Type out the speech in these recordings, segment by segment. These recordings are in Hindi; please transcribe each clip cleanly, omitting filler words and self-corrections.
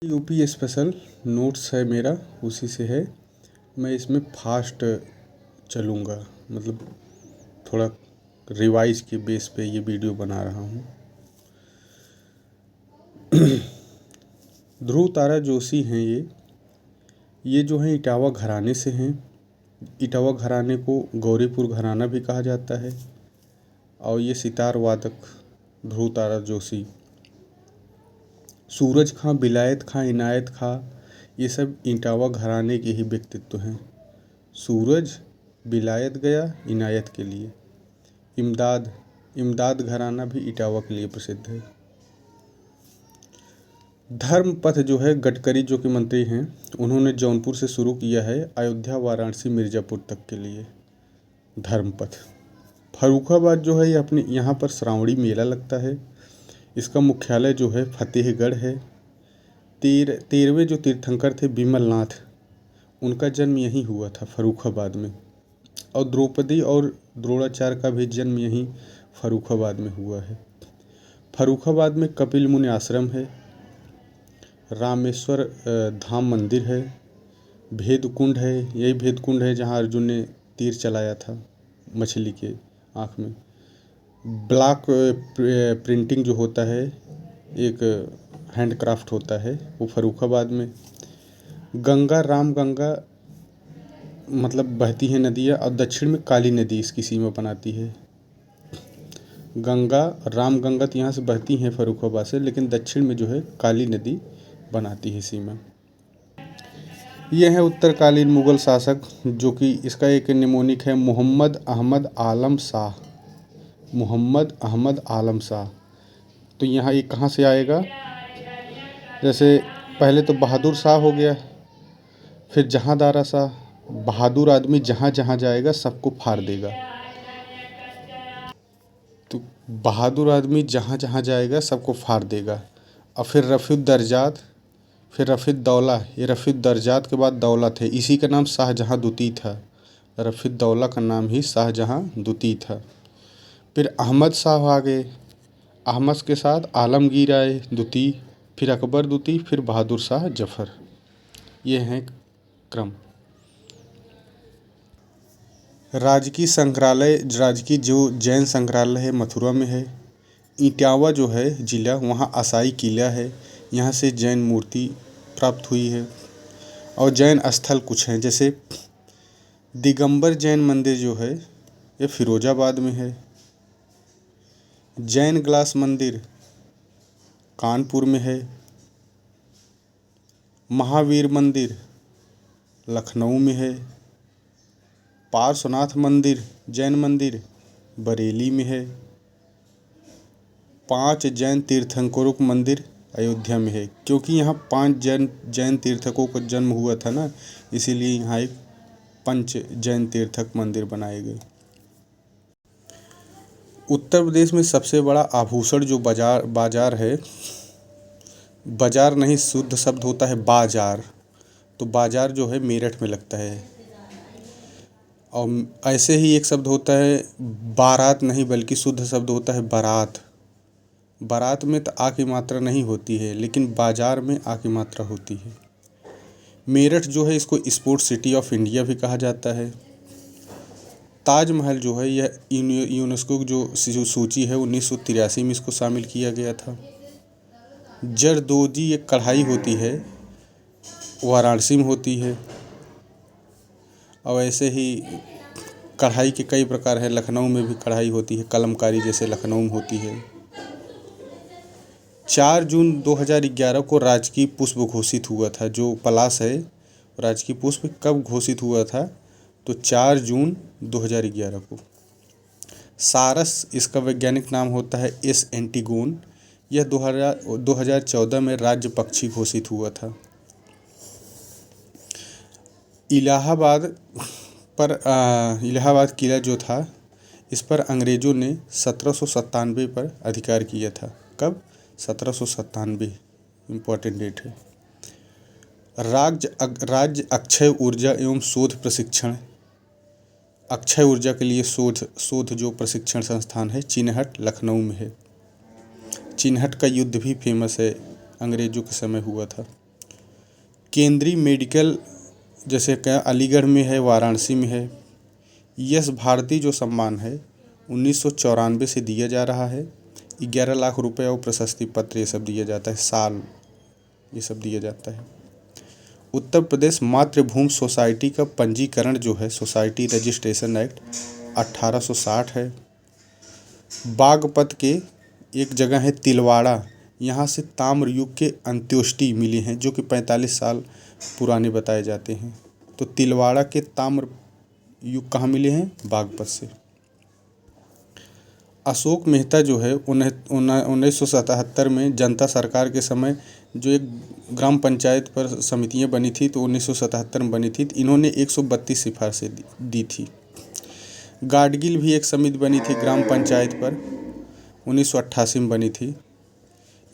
यूपी स्पेशल नोट्स है मेरा, उसी से है। मैं इसमें फास्ट चलूँगा, मतलब थोड़ा रिवाइज के बेस पे ये वीडियो बना रहा हूँ। ध्रुव तारा जोशी हैं ये जो हैं इटावा घराने से हैं। इटावा घराने को गौरीपुर घराना भी कहा जाता है। और ये सितार वादक ध्रुव तारा जोशी, सूरज खां, विलायत खां, इनायत खां, ये सब इटावा घराने के ही व्यक्तित्व हैं। सूरज विलायत गया इनायत के लिए, इमदाद घराना भी इटावा के लिए प्रसिद्ध है। धर्म पथ जो है गडकरी जो कि मंत्री हैं, उन्होंने जौनपुर से शुरू किया है अयोध्या, वाराणसी, मिर्ज़ापुर तक के लिए धर्म पथ। फर्रुखाबाद जो है ये अपने यहाँ पर श्रावणी मेला लगता है। इसका मुख्यालय जो है फतेहगढ़ है। 13वें जो तीर्थंकर थे बिमलनाथ, उनका जन्म यहीं हुआ था फर्रुखाबाद में। और द्रौपदी और द्रोणाचार्य का भी जन्म यहीं फर्रुखाबाद में हुआ है। फर्रुखाबाद में कपिल मुनि आश्रम है, रामेश्वर धाम मंदिर है, भेदकुंड है। यही भेदकुंड है जहाँ अर्जुन ने तीर चलाया था मछली के आँख में। ब्लॉक प्रिंटिंग जो होता है, एक हैंडक्राफ्ट होता है, वो फर्रुखाबाद में। गंगा मतलब बहती है नदियाँ, और दक्षिण में काली नदी इसकी सीमा बनाती है। गंगा रामगंगा तो यहाँ से बहती हैं फर्रुखाबाद से, लेकिन दक्षिण में जो है काली नदी बनाती है सीमा। ये है उत्तरकालीन मुग़ल शासक, जो कि इसका एक निमोनिक है मोहम्मद अहमद आलम शाह। तो यहाँ ये कहाँ से आएगा? जैसे पहले तो बहादुर शाह हो गया, फिर जहाँदारा शाह। बहादुर आदमी जहाँ जहाँ जाएगा सबको फाड़ देगा। तो बहादुर आदमी जहाँ जहाँ जाएगा सबको फाड़ देगा। और फिर रफ़ीउद्दर्जात, फिर रफ़ीउद्दौला। ये रफ़ीउद्दर्जात के बाद दौलत है। इसी का नाम शाहजहाँ द्वितीय था। रफ़ीउद्दौला का नाम ही शाहजहाँ द्वितीय था। फिर अहमद शाह आ गए, अहमद के साथ आलमगीर आए द्वितीय, फिर अकबर द्वितीय, फिर बहादुर शाह जफ़र। ये हैं क्रम। राजकीय जो जैन संग्रहालय है मथुरा में है। इटावा जो है जिला, वहाँ असाई किला है, यहाँ से जैन मूर्ति प्राप्त हुई है। और जैन स्थल कुछ हैं, जैसे दिगंबर जैन मंदिर जो है ये फिरोजाबाद में है। जैन ग्लास मंदिर कानपुर में है। महावीर मंदिर लखनऊ में है। पार्श्वनाथ मंदिर जैन मंदिर बरेली में है। 5 जैन तीर्थंकरों का मंदिर अयोध्या में है, क्योंकि यहाँ 5 जैन तीर्थकों का जन्म हुआ था ना, इसीलिए यहाँ एक 5 जैन तीर्थक मंदिर बनाए गए। उत्तर प्रदेश में सबसे बड़ा आभूषण जो बाजार है, बाजार नहीं, शुद्ध शब्द होता है बाजार। तो बाजार जो है मेरठ में लगता है। और ऐसे ही एक शब्द होता है बारात, नहीं बल्कि शुद्ध शब्द होता है बारात। बारात में तो आ की मात्रा नहीं होती है, लेकिन बाजार में आ की मात्रा होती है। मेरठ जो है इसको स्पोर्ट्स सिटी ऑफ इंडिया भी कहा जाता है। ताजमहल जो है यह यूनेस्को की जो सूची है 1983 में इसको शामिल किया गया था। जरदोजी एक कढ़ाई होती है, वाराणसी में होती है। और ऐसे ही कढ़ाई के कई प्रकार है, लखनऊ में भी कढ़ाई होती है, कलमकारी जैसे लखनऊ में होती है। 4 जून 2011 को राजकीय पुष्प घोषित हुआ था। जो पलाश है राजकीय पुष्प कब घोषित हुआ था? तो 4 जून 2011 को। सारस इसका वैज्ञानिक नाम होता है एस एंटीगोन। यह 2014 में राज्य पक्षी घोषित हुआ था। इलाहाबाद किला जो था, इस पर अंग्रेज़ों ने 1797 पर अधिकार किया था। कब? 1797, इम्पोर्टेंट डेट है। राज्य अक्षय ऊर्जा एवं शोध प्रशिक्षण, अक्षय ऊर्जा के लिए शोध जो प्रशिक्षण संस्थान है चिनहट लखनऊ में है। चिनहट का युद्ध भी फेमस है, अंग्रेज़ों के समय हुआ था। केंद्रीय मेडिकल जैसे क्या अलीगढ़ में है, वाराणसी में है। यश भारती जो सम्मान है 1994 से दिया जा रहा है। 11 लाख रुपए और प्रशस्ति पत्र ये सब दिया जाता है, साल ये सब दिया जाता है। उत्तर प्रदेश मातृभूमि सोसाइटी का पंजीकरण जो है, सोसाइटी रजिस्ट्रेशन एक्ट 1860 है। बागपत के एक जगह है तिलवाड़ा, यहाँ से ताम्र युग के अंत्योष्टि मिले हैं जो कि 45 साल पुराने बताए जाते हैं। तो तिलवाड़ा के ताम्र युग कहाँ मिले हैं? बागपत से। अशोक मेहता जो है 1977 में जनता सरकार के समय जो एक ग्राम पंचायत पर समितियां बनी थी, तो 1977 में बनी थी, तो इन्होंने 132 सिफारिशें दी थी। गाडगिल भी एक समिति बनी थी ग्राम पंचायत पर, 1988 में बनी थी।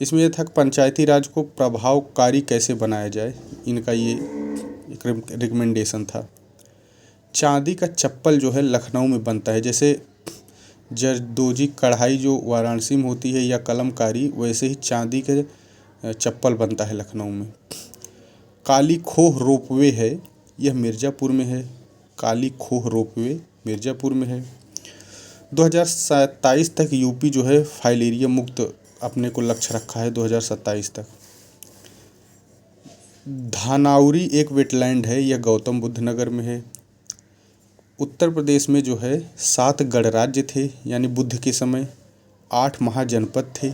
इसमें यह था कि पंचायती राज को प्रभावकारी कैसे बनाया जाए, इनका ये एक रिकमेंडेशन था। चांदी का चप्पल जो है लखनऊ में बनता है, जैसे जरदोजी कढ़ाई जो वाराणसी में होती है या कलमकारी, वैसे ही चांदी के चप्पल बनता है लखनऊ में। काली खोह रोपवे है, यह मिर्ज़ापुर में है। काली खोह रोपवे मिर्ज़ापुर में है। 2027 तक यूपी जो है फाइलेरिया मुक्त अपने को लक्ष्य रखा है, 2027 तक। धानाउरी एक वेटलैंड है, यह गौतम बुद्ध नगर में है। उत्तर प्रदेश में जो है 7 गणराज्य थे, यानी बुद्ध के समय 8 महाजनपद थे।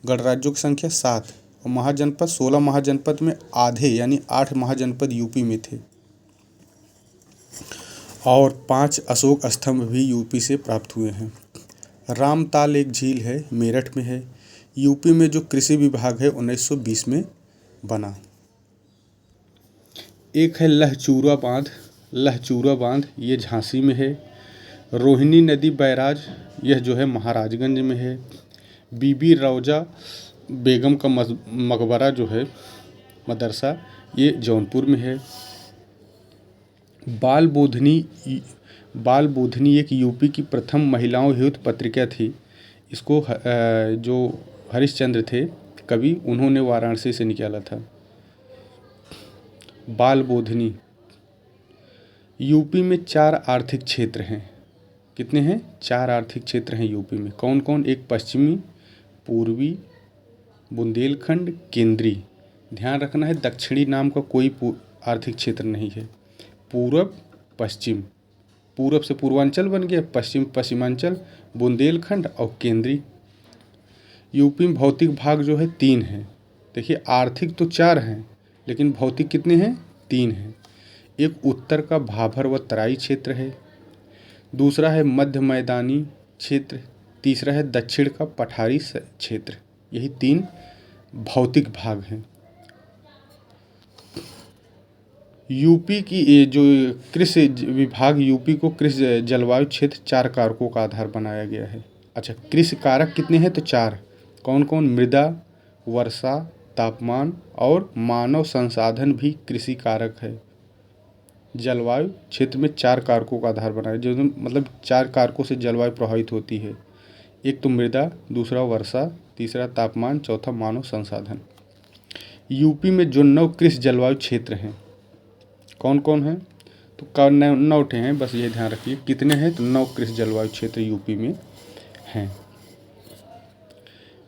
गणराज्यों की संख्या 7 और महाजनपद 16 महाजनपद में आधे यानी 8 महाजनपद यूपी में थे। और 5 अशोक स्तंभ भी यूपी से प्राप्त हुए हैं। रामताल एक झील है, मेरठ में है। यूपी में जो कृषि विभाग है 1920 में बना। एक है लहचूरा बांध, लहचूरा बांध ये झांसी में है। रोहिणी नदी बैराज यह जो है महाराजगंज में है। बीबी रौजा बेगम का मकबरा जो है मदरसा, ये जौनपुर में है। बाल बोधनी एक यूपी की प्रथम महिलाओं हेतु पत्रिका थी। इसको जो हरिश्चंद्र थे कवि, उन्होंने वाराणसी से निकाला था। बाल बोधनी। यूपी में 4 आर्थिक क्षेत्र हैं। कितने हैं? 4 आर्थिक क्षेत्र हैं यूपी में। कौन कौन? एक पश्चिमी, पूर्वी, बुंदेलखंड, केंद्रीय। ध्यान रखना है दक्षिणी नाम का कोई आर्थिक क्षेत्र नहीं है। पूरब, पश्चिम, पूरब से पूर्वांचल बन गया, पश्चिम पश्चिमांचल, बुंदेलखंड और केंद्रीय। यूपी में भौतिक भाग जो है 3 है। देखिए आर्थिक तो 4 हैं, लेकिन भौतिक कितने हैं? 3 हैं। एक उत्तर का भाभर व तराई क्षेत्र है, दूसरा है मध्य मैदानी क्षेत्र, तीसरा है दक्षिण का पठारी क्षेत्र। यही 3 भौतिक भाग हैं। यूपी की ये जो कृषि विभाग, यूपी को कृषि जलवायु क्षेत्र 4 कारकों का आधार बनाया गया है। अच्छा, कृषि कारक कितने हैं? तो 4। कौन कौन? मृदा, वर्षा, तापमान और मानव संसाधन भी कृषि कारक है। जलवायु क्षेत्र में 4 कारकों का आधार बनाया, जो मतलब 4 कारकों से जलवायु प्रभावित होती है। एक तो मृदा, दूसरा वर्षा, तीसरा तापमान, चौथा मानव संसाधन। यूपी में जो 9 कृषि जलवायु क्षेत्र हैं, कौन कौन हैं? तो 9 हैं, बस ये ध्यान रखिए कितने हैं। तो 9 कृषि जलवायु क्षेत्र यूपी में हैं।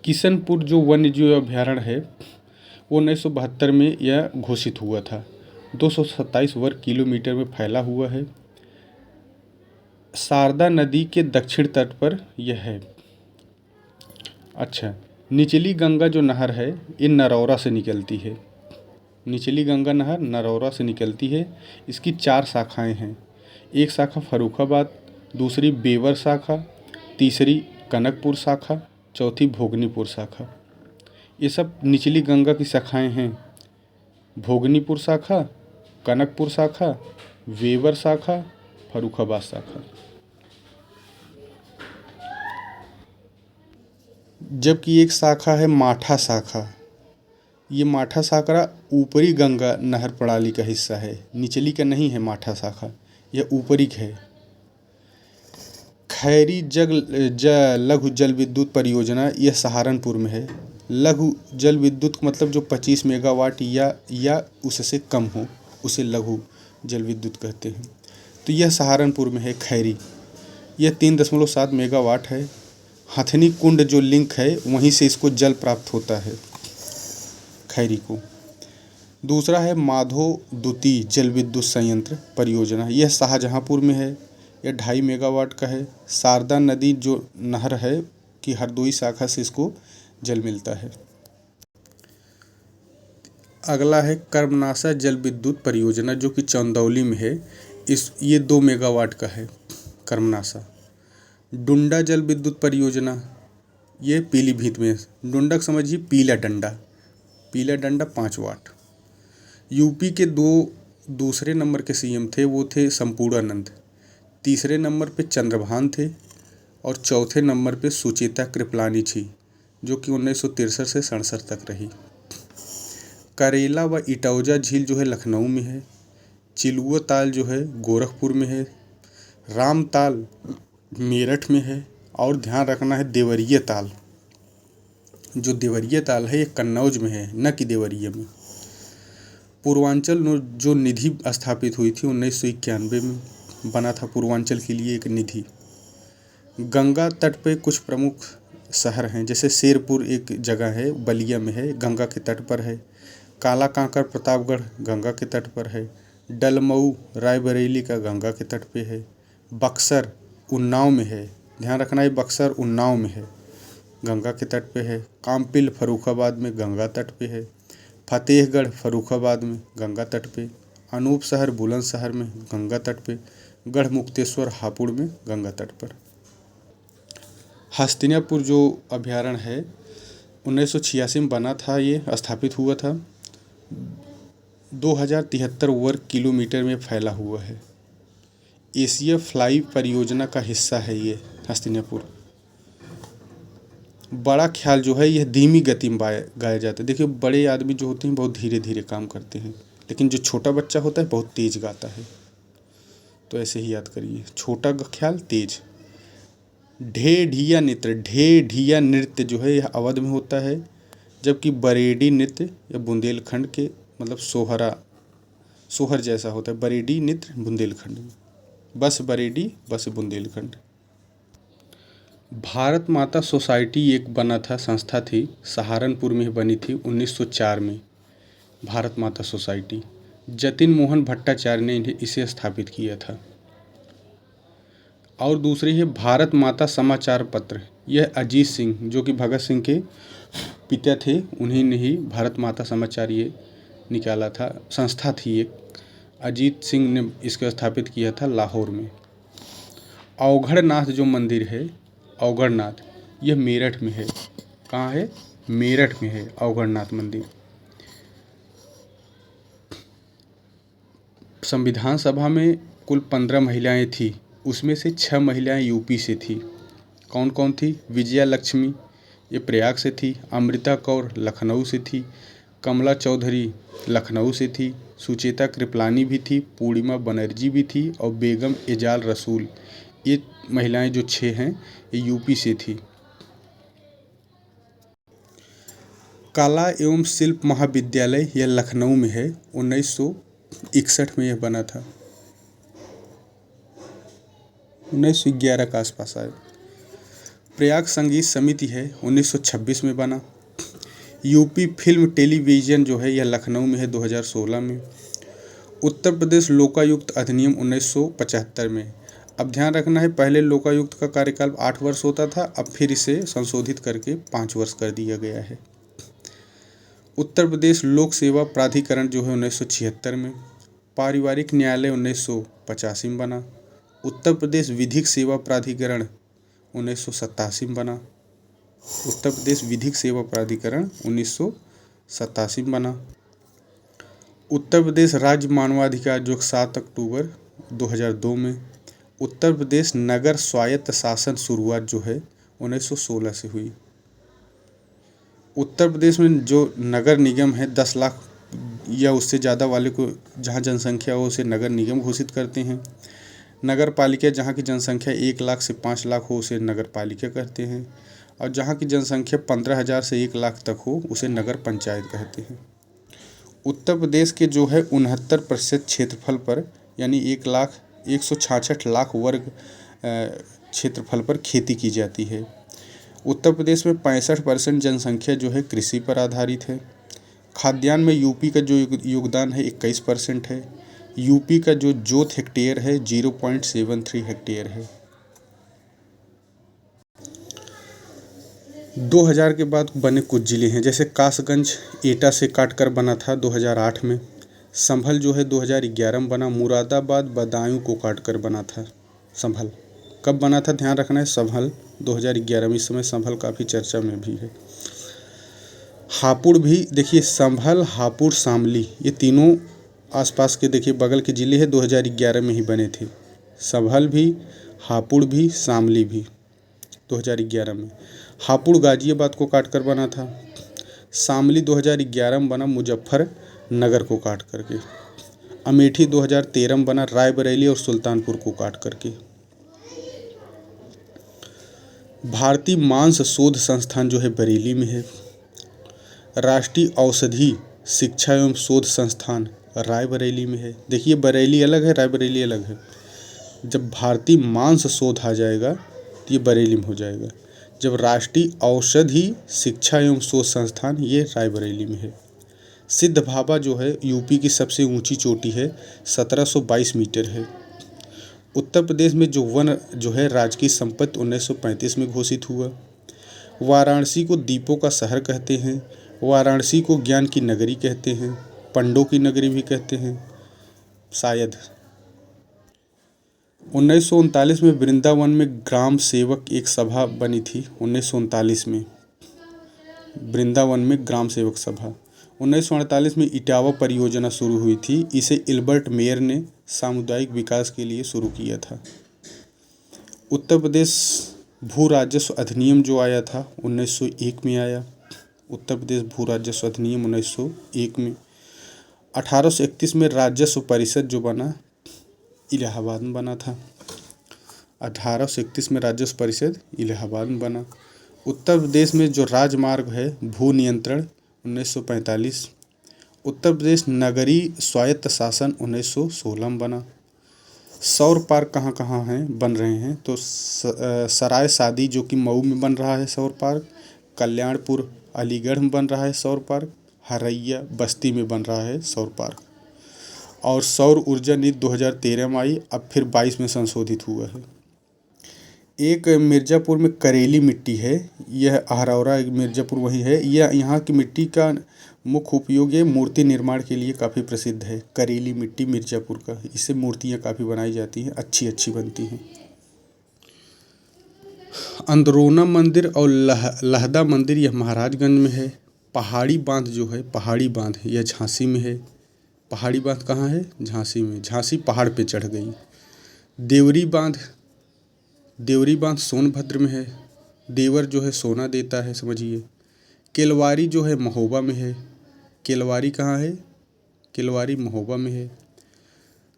किशनपुर जो वन्यजीव अभयारण्य है वो 1972 में यह घोषित हुआ था। 227 वर्ग किलोमीटर में फैला हुआ है। शारदा नदी के दक्षिण तट पर यह है। अच्छा, निचली गंगा जो नहर है ये नरौरा से निकलती है। निचली गंगा नहर नरौरा से निकलती है। इसकी 4 शाखाएं हैं। एक शाखा फर्रुखाबाद, दूसरी बेवर शाखा, तीसरी कनकपुर शाखा, चौथी भोगनीपुर शाखा। ये सब निचली गंगा की शाखाएं हैं। भोगनीपुर शाखा, कनकपुर शाखा, वेवर शाखा, फर्रुखाबाद शाखा। जबकि एक शाखा है माठा शाखा। ये माठा शाखा ऊपरी गंगा नहर प्रणाली का हिस्सा है, निचली का नहीं है माठा शाखा, यह ऊपरी है। खैरी लघु जल विद्युत परियोजना यह सहारनपुर में है। लघु जल विद्युत मतलब जो 25 मेगावाट या उससे कम हो उसे लघु जल विद्युत कहते हैं। तो यह सहारनपुर में है खैरी, यह 3.7 मेगावाट है। हथनी कुंड जो लिंक है वहीं से इसको जल प्राप्त होता है खैरी को। दूसरा है माधो दुती जल विद्युत संयंत्र परियोजना, यह शाहजहांपुर में है, यह 2.5 मेगावाट का है। शारदा नदी जो नहर है कि हरदोई शाखा से इसको जल मिलता है। अगला है कर्मनासा जल विद्युत परियोजना जो कि चंदौली में है, ये 2 मेगावाट का है कर्मनासा। डुंडा जल विद्युत परियोजना ये पीलीभीत में है। डुंडा समझिए पीला डंडा 5 वाट। यूपी के दूसरे नंबर के सीएम थे, वो थे संपूर्णानंद। तीसरे नंबर पे चंद्रभान थे और चौथे नंबर पे सुचेता कृपलानी थी जो कि 1963 से 67 तक रही। करेला व इटौजा झील जो है लखनऊ में है। चिलुआ ताल जो है गोरखपुर में है। रामताल मेरठ में है। और ध्यान रखना है देवरिया ताल, जो देवरिया ताल है ये कन्नौज में है, न कि देवरिया में। पूर्वांचल जो निधि स्थापित हुई थी 1991 में, बना था पूर्वांचल के लिए एक निधि। गंगा तट पे कुछ प्रमुख शहर हैं, जैसे शेरपुर एक जगह है बलिया में है, गंगा के तट पर है। काला कांकर प्रतापगढ़ गंगा के तट पर है। डलमऊ रायबरेली का गंगा के तट पे है। बक्सर उन्नाव में है, ध्यान रखना है बक्सर उन्नाव में है, गंगा के तट पे है। काम्पिल फर्रुखाबाद में गंगा तट पे है। फतेहगढ़ फर्रुखाबाद में गंगा तट पे। अनूप शहर बुलंदशहर में गंगा तट पे। गढ़ मुक्तेश्वर हापुड़ में गंगा तट पर। हस्तिनापुर जो अभयारण्य है 1986 में बना था, ये स्थापित हुआ था। 2073 वर्ग किलोमीटर में फैला हुआ है। एशिया फ्लाई परियोजना का हिस्सा है ये हस्तिनापुर। बड़ा ख्याल जो है यह धीमी गति में गाया जाता है। देखिए बड़े आदमी जो होते हैं बहुत धीरे धीरे काम करते हैं, लेकिन जो छोटा बच्चा होता है बहुत तेज गाता है। तो ऐसे ही याद करिए, छोटा ख्याल तेज। ढे ढिया नृत्य जो है यह अवध में होता है, जबकि बरेडी नृत्य या बुंदेलखंड के मतलब सोहर जैसा होता है। बरेडी नृत्य बुंदेलखंड में, बस बरेडी बस बुंदेलखंड। भारत माता सोसाइटी एक बना था, संस्था थी, सहारनपुर में बनी थी 1904 में। भारत माता सोसाइटी जतिन मोहन भट्टाचार्य ने इसे स्थापित किया था। और दूसरी है भारत माता समाचार पत्र, यह अजीत सिंह जो कि भगत सिंह के पिता थे, उन्हीं ने ही भारत माता समाचार ये निकाला था, संस्था थी एक। अजीत सिंह ने इसको स्थापित किया था लाहौर में। अवघड़नाथ जो मंदिर है, अवघड़नाथ, यह मेरठ में है। कहाँ है? मेरठ में है अवघड़नाथ मंदिर। संविधान सभा में कुल 15 महिलाएं थी, उसमें से 6 महिलाएं यूपी से थी। कौन कौन थी? विजया लक्ष्मी ये प्रयाग से थी। अमृता कौर लखनऊ से थी। कमला चौधरी लखनऊ से थी। सुचेता कृपलानी भी थी। पूर्णिमा बनर्जी भी थी और बेगम एजाज रसूल, ये महिलाएं जो 6 हैं ये यूपी से थी। कला एवं शिल्प महाविद्यालय यह लखनऊ में है, 1961 में यह बना था, 1911 के आसपास आया। प्रयाग संगीत समिति है, 1926 में बना। यूपी फिल्म टेलीविज़न जो है यह लखनऊ में है, 2016 में। उत्तर प्रदेश लोकायुक्त अधिनियम 1975 में। अब ध्यान रखना है पहले लोकायुक्त का कार्यकाल 8 वर्ष होता था, अब फिर इसे संशोधित करके 5 वर्ष कर दिया गया है। उत्तर प्रदेश लोक सेवा प्राधिकरण जो है 1976 में। पारिवारिक न्यायालय 1985 में बना। उत्तर प्रदेश विधिक सेवा प्राधिकरण 1987 में बना। उत्तर प्रदेश विधिक सेवा प्राधिकरण 1987 में बना। उत्तर प्रदेश राज्य मानवाधिकार जो 7 अक्टूबर 2002 में। उत्तर प्रदेश नगर स्वायत्त शासन शुरुआत जो है 1916 से हुई। उत्तर प्रदेश में जो नगर निगम है 10 लाख या उससे ज़्यादा वाले को जहाँ जनसंख्या हो उसे नगर निगम घोषित करते हैं। नगर पालिका जहाँ की जनसंख्या 1 लाख से 5 लाख हो उसे नगर पालिका कहते हैं। और जहाँ की जनसंख्या 15,000 से 1 लाख तक हो उसे नगर पंचायत कहते हैं। उत्तर प्रदेश के जो है 69% क्षेत्रफल पर यानी 1,66,00,000 वर्ग क्षेत्रफल पर खेती की जाती है। उत्तर प्रदेश में 65% जनसंख्या जो है कृषि पर आधारित है। खाद्यान्न में यूपी का जो योगदान है 21% है। यूपी का जो जोत हेक्टेयर है 0.73 हेक्टेयर है। 2000 के बाद बने कुछ ज़िले हैं, जैसे कासगंज एटा से काटकर बना था 2008 में। संभल जो है 2011 में बना। मुरादाबाद बदायूं को काटकर बना था। संभल कब बना था ध्यान रखना है, संभल 2011 में। इस समय संभल काफ़ी चर्चा में भी है। हापुड़ भी देखिए, संभल, हापुड़, शामली, ये तीनों आसपास के देखिए बगल के ज़िले हैं, 2011 में ही बने थे। संभल भी, हापुड़ भी, शामली भी 2011 में। हापुड़ गाजियाबाद को काटकर बना था। शामली 2011 में बना मुजफ्फरनगर को काट करके। अमेठी 2013 में बना रायबरेली और सुल्तानपुर को काट करके। भारतीय मांस शोध संस्थान जो है बरेली में है। राष्ट्रीय औषधि शिक्षा एवं शोध संस्थान रायबरेली में है। देखिए बरेली अलग है, रायबरेली अलग है। जब भारतीय मांस शोध आ जाएगा तो ये बरेली में हो जाएगा। जब राष्ट्रीय औषधि शिक्षा एवं शोध संस्थान, ये रायबरेली में है। सिद्ध भाभा जो है यूपी की सबसे ऊंची चोटी है, 1722 मीटर है। उत्तर प्रदेश में जो वन जो है राजकीय संपत्ति 1935 में घोषित हुआ। वाराणसी को दीपों का शहर कहते हैं। वाराणसी को ज्ञान की नगरी कहते हैं। पंडों की नगरी भी कहते हैं शायद। 1939 में वृंदावन में ग्राम सेवक एक सभा बनी थी। 1939 में वृंदावन में ग्राम सेवक सभा। 1948 में इटावा परियोजना शुरू हुई थी। इसे इल्बर्ट मेयर ने सामुदायिक विकास के लिए शुरू किया था। उत्तर प्रदेश भू राजस्व अधिनियम जो आया था 1901 में आया। उत्तर प्रदेश भू राजस्व अधिनियम 1901 में। 1831 में राजस्व परिषद जो बना इलाहाबाद में बना था। 1831 में राजस्व परिषद इलाहाबाद में बना। उत्तर प्रदेश में जो राजमार्ग है भू नियंत्रण 1945। उत्तर प्रदेश नगरीय स्वायत्त शासन 1916 में बना। सौर पार्क कहाँ कहाँ हैं बन रहे हैं, तो सराय सादी जो कि मऊ में बन रहा है सौर पार्क। कल्याणपुर अलीगढ़ में बन रहा है सौर पार्क। हरैया बस्ती में बन रहा है सौर पार्क। और सौर ऊर्जा नीति 2013 में आई, अब फिर 22 में संशोधित हुआ है। एक मिर्ज़ापुर में करेली मिट्टी है, यह अहरौरा मिर्ज़ापुर वही है। यह यहाँ की मिट्टी का मुख्य उपयोग ये मूर्ति निर्माण के लिए काफ़ी प्रसिद्ध है। करेली मिट्टी मिर्ज़ापुर का, इससे मूर्तियाँ काफ़ी बनाई जाती हैं, अच्छी अच्छी बनती हैं। अंदरोना मंदिर और लहदा मंदिर यह महाराजगंज में है। पहाड़ी बांध जो है, पहाड़ी बांध यह झांसी में है। पहाड़ी बांध कहाँ है? झांसी में। झांसी पहाड़ पे चढ़ गई। देवरी बांध सोनभद्र में है। देवर जो है सोना देता है, समझिए। केलवारी जो है महोबा में है। केलवारी कहाँ है? केलवारी महोबा में है।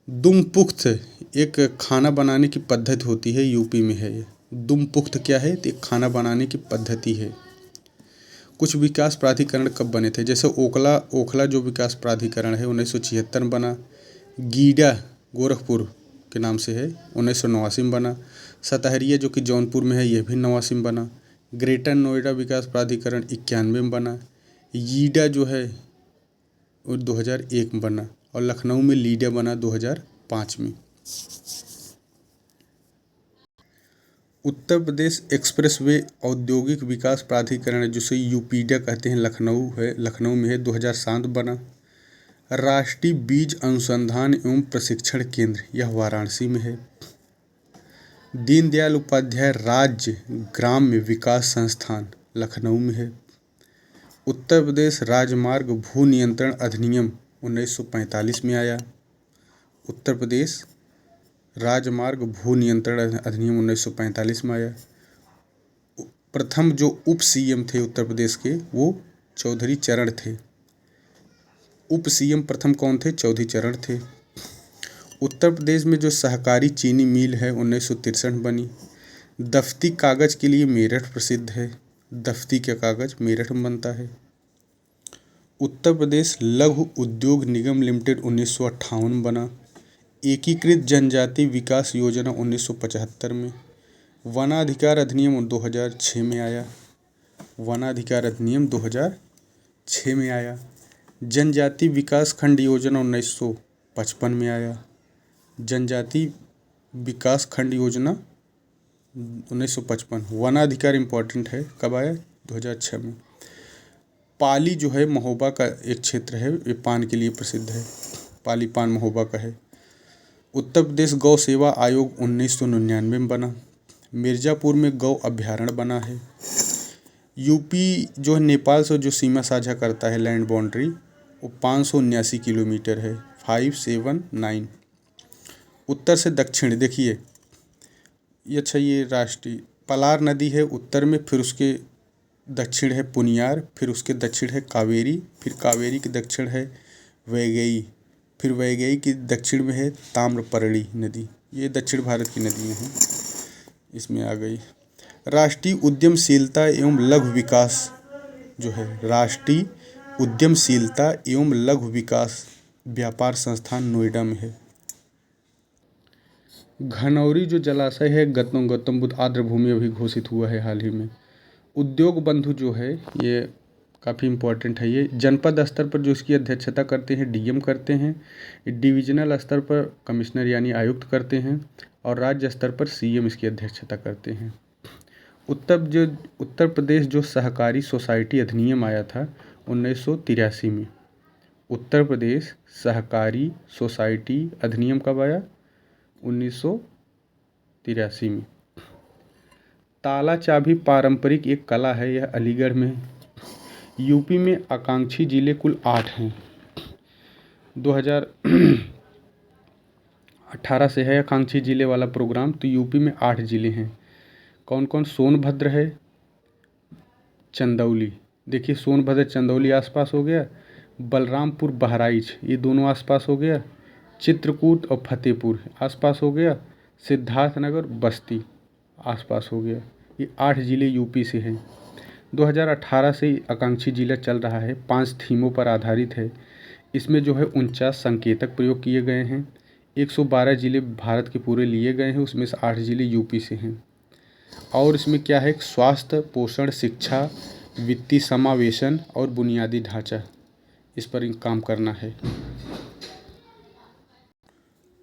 दुमपुख्त एक खाना बनाने की पद्धति होती है, यूपी में है ये। दुमपुख्त क्या है? तो एक खाना बनाने की पद्धति है। कुछ विकास प्राधिकरण कब बने थे? जैसे ओखला जो विकास प्राधिकरण है 1976 में बना। गीडा गोरखपुर के नाम से है, 1989 में बना। सतहरिया जो कि जौनपुर में है, यह भी 89 में बना। ग्रेटर नोएडा विकास प्राधिकरण 91 में बना। यीडा जो है वो 2001 में बना। और लखनऊ में लीडा बना 2005 में। उत्तर प्रदेश एक्सप्रेसवे औद्योगिक विकास प्राधिकरण जिसे यूपीडा कहते हैं, लखनऊ में है, 2007 बना। राष्ट्रीय बीज अनुसंधान एवं प्रशिक्षण केंद्र यह वाराणसी में है। दीनदयाल उपाध्याय राज्य ग्राम्य विकास संस्थान लखनऊ में है। उत्तर प्रदेश राजमार्ग भू नियंत्रण अधिनियम 1945 में आया। उत्तर प्रदेश राजमार्ग भू नियंत्रण अधिनियम 1945 में आया। प्रथम जो उप सीएम थे उत्तर प्रदेश के, वो चौधरी चरण थे। उप सीएम प्रथम कौन थे? चौधरी चरण थे। उत्तर प्रदेश में जो सहकारी चीनी मिल है 1963 बनी। दफ्ती कागज़ के लिए मेरठ प्रसिद्ध है। दफ्ती का कागज़ मेरठ में बनता है। उत्तर प्रदेश लघु उद्योग निगम लिमिटेड 1958 में बना। एकीकृत जनजाति विकास योजना 1975 में। वनाधिकार अधिनियम 2006 में आया। वनाधिकार अधिनियम 2006 में आया। जनजाति विकास खंड योजना 1955 में आया। जनजाति विकास खंड योजना 1955। वनाधिकार इम्पोर्टेंट है, कब आया? 2006 में। पाली जो है महोबा का एक क्षेत्र है, ये पान के लिए प्रसिद्ध है। पाली पान महोबा का है। उत्तर प्रदेश गौ सेवा आयोग 1999 में बना। मिर्ज़ापुर में गौ अभ्यारण्य बना है। यूपी जो है नेपाल से जो सीमा साझा करता है, लैंड बाउंड्री, वो 579 किलोमीटर है, 579। उत्तर से दक्षिण देखिए, ये अच्छा, ये राष्ट्रीय पलार नदी है उत्तर में, फिर उसके दक्षिण है पुनियार, फिर उसके दक्षिण है कावेरी, फिर कावेरी के दक्षिण है वैगई, फिर वैगई के दक्षिण में है ताम्रपर्णी नदी। ये दक्षिण भारत की नदियाँ हैं, इसमें आ गई। राष्ट्रीय उद्यमशीलता एवं लघु विकास जो है, राष्ट्रीय उद्यमशीलता एवं लघु विकास व्यापार संस्थान नोएडा में है। घनौरी जो जलाशय है गौतम बुद्ध आर्द्र भूमि अभी घोषित हुआ है हाल ही में। उद्योग बंधु जो है ये काफ़ी इम्पोर्टेंट है। ये जनपद स्तर पर जो इसकी अध्यक्षता करते हैं डीएम करते हैं, डिविजनल स्तर पर कमिश्नर यानी आयुक्त करते हैं, और राज्य स्तर पर सीएम इसकी अध्यक्षता करते हैं। उत्तर प्रदेश जो सहकारी सोसाइटी अधिनियम आया था 1983 में। उत्तर प्रदेश सहकारी सोसाइटी अधिनियम कब आया? 1983 में। ताला चाबी पारंपरिक एक कला है, यह अलीगढ़ में। यूपी में आकांक्षी जिले कुल 8 हैं। 2018 से है आकांक्षी जिले वाला प्रोग्राम, तो यूपी में 8 जिले हैं। कौन कौन? सोनभद्र है, चंदौली, देखिए सोनभद्र चंदौली आसपास हो गया। बलरामपुर बहराइच ये दोनों आसपास हो गया। चित्रकूट और फतेहपुर आसपास हो गया। सिद्धार्थनगर बस्ती आसपास हो गया। ये 8 जिले यूपी से हैं। 2018 से आकांक्षी जिला चल रहा है, 5 थीमों पर आधारित है। इसमें जो है 49 संकेतक प्रयोग किए गए हैं। 112 जिले भारत के पूरे लिए गए हैं, उसमें से 8 जिले यूपी से हैं। और इसमें क्या है? स्वास्थ्य, पोषण, शिक्षा, वित्तीय समावेशन और बुनियादी ढांचा, इस पर काम करना है।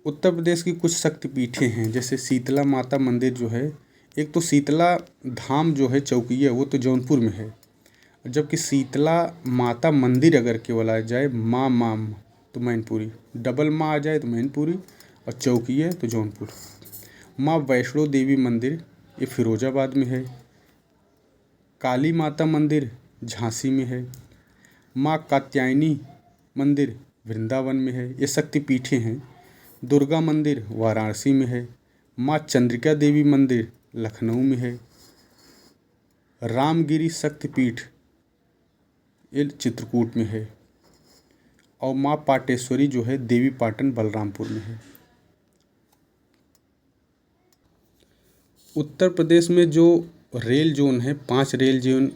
उत्तर प्रदेश की कुछ शक्तिपीठें हैं, जैसे शीतला माता मंदिर जो है, एक तो शीतला धाम जो है चौकिया, वो तो जौनपुर में है। जबकि शीतला माता मंदिर अगर केवल आ जाए माँ तो मैनपुरी, डबल माँ आ जाए तो मैनपुरी, और चौकिया तो जौनपुर। माँ वैष्णो देवी मंदिर ये फिरोजाबाद में है। काली माता मंदिर झांसी में है। माँ कात्यायनी मंदिर वृंदावन में है, ये शक्तिपीठें हैं। दुर्गा मंदिर वाराणसी में है। माँ चंद्रिका देवी मंदिर लखनऊ में है। रामगिरी शक्तिपीठ ये चित्रकूट में है। और माँ पाटेश्वरी जो है देवी पाटन बलरामपुर में है। उत्तर प्रदेश में जो रेल जोन है, 5 रेल जोन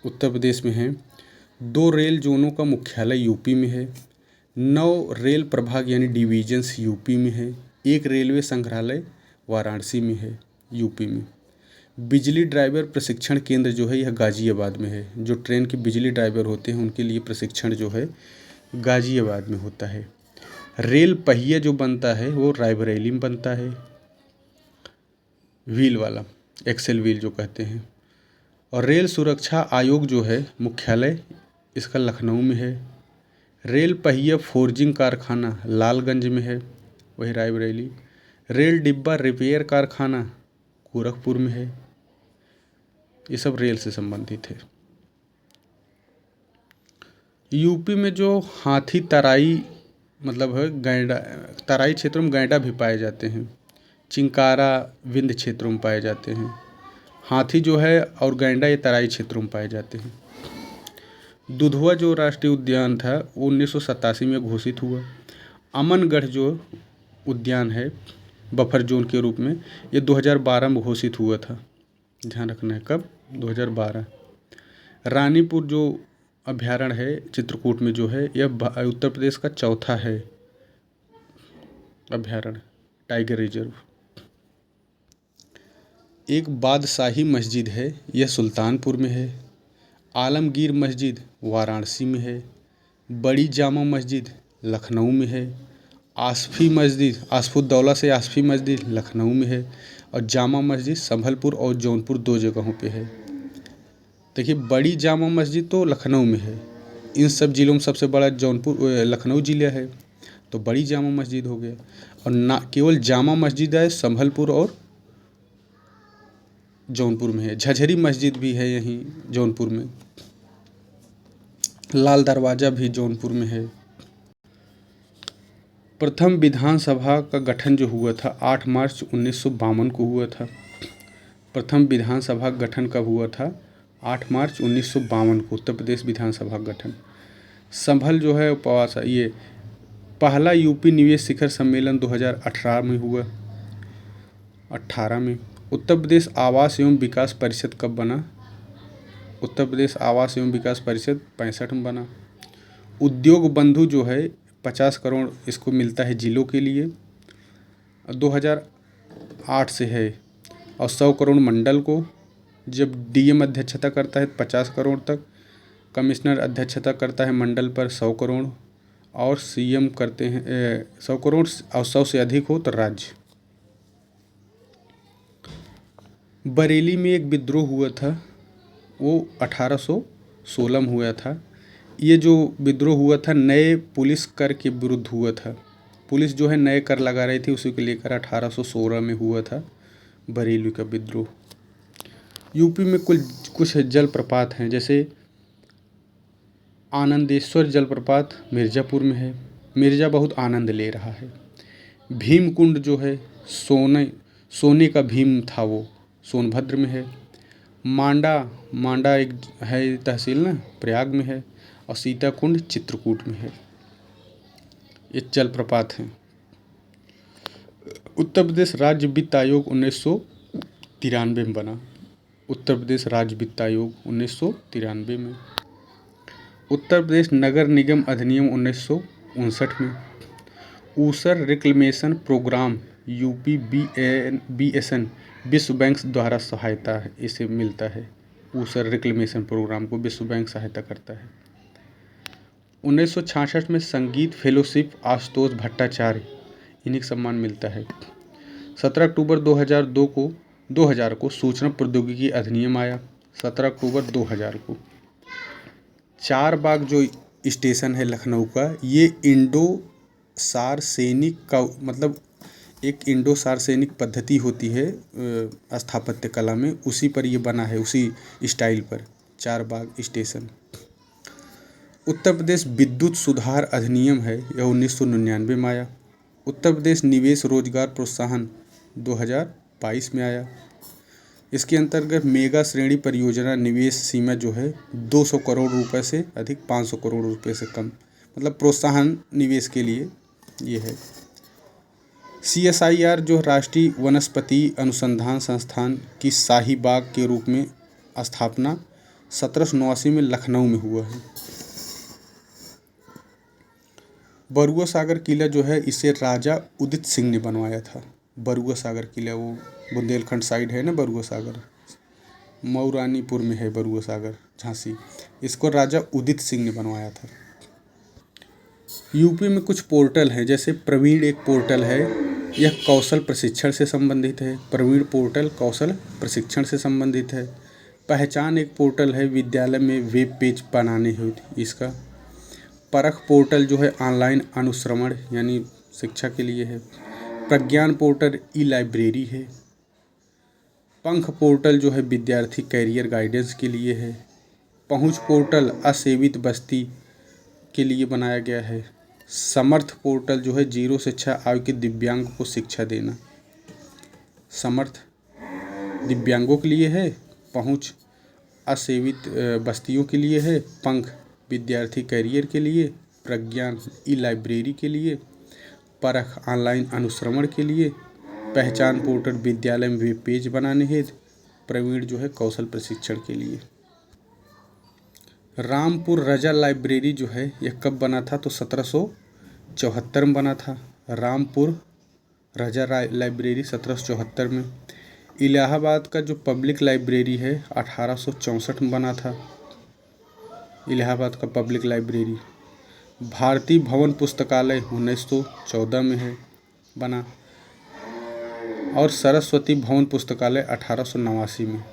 उत्तर प्रदेश में हैं। 2 रेल जोनों का मुख्यालय यूपी में है। 9 रेल प्रभाग यानी डिवीजन्स यूपी में है। 1 रेलवे संग्रहालय वाराणसी में है यूपी में। बिजली ड्राइवर प्रशिक्षण केंद्र जो है यह गाज़ियाबाद में है। जो ट्रेन के बिजली ड्राइवर होते हैं उनके लिए प्रशिक्षण जो है गाज़ियाबाद में होता है। रेल पहिया जो बनता है वो रायबरेली में बनता है, व्हील वाला, एक्सेल व्हील जो कहते हैं। और रेल सुरक्षा आयोग जो है मुख्यालय इसका लखनऊ में है। रेल पहिया फोर्जिंग कारखाना लालगंज में है, वही रायबरेली। रेल डिब्बा रिपेयर कारखाना गोरखपुर में है। ये सब रेल से संबंधित है। यूपी में जो हाथी तराई मतलब है गैंडा, तराई क्षेत्रों में गैंडा भी पाए जाते हैं। चिंकारा विंध्य क्षेत्रों में पाए जाते हैं। हाथी जो है और गैंडा ये तराई क्षेत्रों में पाए जाते हैं। दुधवा जो राष्ट्रीय उद्यान था वो 1987 में घोषित हुआ। अमनगढ़ जो उद्यान है बफर जोन के रूप में, ये 2012 में घोषित हुआ था। ध्यान रखना है कब, 2012। रानीपुर जो अभ्यारण्य है चित्रकूट में जो है, यह उत्तर प्रदेश का चौथा है अभ्यारण्य टाइगर रिजर्व। एक बादशाही मस्जिद है, यह सुल्तानपुर में है। आलमगीर मस्जिद वाराणसी में है। बड़ी जामा मस्जिद लखनऊ में है। आसफी मस्जिद आसफुद्दौला से आसफी मस्जिद लखनऊ में है। और जामा मस्जिद संभलपुर और जौनपुर 2 जगहों पे है। देखिए, बड़ी जामा मस्जिद तो लखनऊ में है। इन सब जिलों में सबसे बड़ा लखनऊ जिला है, तो बड़ी जामा मस्जिद हो गया। और ना केवल जामा मस्जिद है, संभलपुर और जौनपुर में है। झझरी मस्जिद भी है यहीं जौनपुर में। लाल दरवाज़ा भी जौनपुर में है। प्रथम विधानसभा का गठन जो हुआ था 8 मार्च 1952 को हुआ था। प्रथम विधानसभा गठन कब हुआ था? 8 मार्च 1952 को उत्तर प्रदेश विधानसभा गठन। संभल जो है उपवास, ये पहला यूपी निवेश शिखर सम्मेलन 2018 में हुआ। 18 में। उत्तर प्रदेश आवास एवं विकास परिषद कब बना? उत्तर प्रदेश आवास एवं विकास परिषद 65 में बना। उद्योग बंधु जो है 50 करोड़ इसको मिलता है जिलों के लिए, 2008 से है। और 100 करोड़ मंडल को। जब डीएम अध्यक्षता करता है 50 करोड़ तक, कमिश्नर अध्यक्षता करता है मंडल पर 100 करोड़, और सीएम करते हैं 100 करोड़, और 100 से अधिक हो तो राज्य। बरेली में एक विद्रोह हुआ था, वो 1816 में हुआ था। ये जो विद्रोह हुआ था नए पुलिस कर के विरुद्ध हुआ था। पुलिस जो है नए कर लगा रही थी, उसी को लेकर 1816 में हुआ था बरेली का विद्रोह। यूपी में कुछ जलप्रपात हैं, जैसे आनंदेश्वर जलप्रपात मिर्ज़ापुर में है। मिर्ज़ा बहुत आनंद ले रहा है। भीमकुंड जो है सोने का भीम था, वो सोनभद्र में है। मांडा एक है तहसील ना, प्रयाग में है। और सीताकुंड चित्रकूट में है। ये जलप्रपात हैं। उत्तर प्रदेश राज्य वित्त आयोग 1993 में बना। उत्तर प्रदेश राज्य वित्त आयोग 1993 में। उत्तर प्रदेश नगर निगम अधिनियम 1959 में। ऊसर रिक्लेमेशन प्रोग्राम यूपी BSN विश्व बैंक द्वारा सहायता इसे मिलता है। ऊसर रिक्लेमेशन प्रोग्राम को विश्व बैंक सहायता करता है। 1966 में संगीत फेलोशिप आशुतोष भट्टाचार्य, इन्हीं सम्मान मिलता है। 17 अक्टूबर 2000 को सूचना प्रौद्योगिकी अधिनियम आया। 17 अक्टूबर 2000 को। चारबाग जो स्टेशन है लखनऊ का, ये इंडो सार सैनिक का मतलब एक इंडो सार सैनिक पद्धति होती है स्थापत्य कला में, उसी पर ये बना है, उसी स्टाइल पर चारबाग स्टेशन। उत्तर प्रदेश विद्युत सुधार अधिनियम है, यह 1999 में आया। उत्तर प्रदेश निवेश रोजगार प्रोत्साहन 2022 में आया। इसके अंतर्गत मेगा श्रेणी परियोजना निवेश सीमा जो है 200 करोड़ रुपए से अधिक 500 करोड़ रुपए से कम, मतलब प्रोत्साहन निवेश के लिए ये है। CSIR जो राष्ट्रीय वनस्पति अनुसंधान संस्थान की शाही बाग के रूप में स्थापना 1789 में लखनऊ में हुआ है। बरुआ सागर किला जो है, इसे राजा उदित सिंह ने बनवाया था। बरुआ सागर किला वो बुंदेलखंड साइड है ना, बरुआ सागर मऊरानीपुर में है। बरुआ सागर झांसी, इसको राजा उदित सिंह ने बनवाया था। यूपी में कुछ पोर्टल हैं, जैसे प्रवीण एक पोर्टल है, यह कौशल प्रशिक्षण से संबंधित है। प्रवीण पोर्टल कौशल प्रशिक्षण से संबंधित है। पहचान एक पोर्टल है, विद्यालय में वेब पेज बनाने हेतु इसका। परख पोर्टल जो है ऑनलाइन अनुश्रवण यानी शिक्षा के लिए है। प्रज्ञान पोर्टल ई-लाइब्रेरी है। पंख पोर्टल जो है विद्यार्थी कैरियर गाइडेंस के लिए है। पहुंच पोर्टल असेवित बस्ती के लिए बनाया गया है। समर्थ पोर्टल जो है 0 से 6 आयु के दिव्यांग को शिक्षा देना। समर्थ दिव्यांगों के लिए है। पहुंच असेवित बस्तियों के लिए है। पंख विद्यार्थी कैरियर के लिए। प्रज्ञान ई-लाइब्रेरी के लिए। परख ऑनलाइन अनुश्रवण के लिए। पहचान पोर्टल विद्यालय में वेब पेज बनाने हेतु। प्रवीण जो है कौशल प्रशिक्षण के लिए। रामपुर रजा लाइब्रेरी जो है यह कब बना था? तो 1774 में बना था। रामपुर रजा लाइब्रेरी 1774 में। इलाहाबाद का जो पब्लिक लाइब्रेरी है 1864 में बना था। इलाहाबाद का पब्लिक लाइब्रेरी। भारतीय भवन पुस्तकालय 1914 में है बना। और सरस्वती भवन पुस्तकालय 1889 में।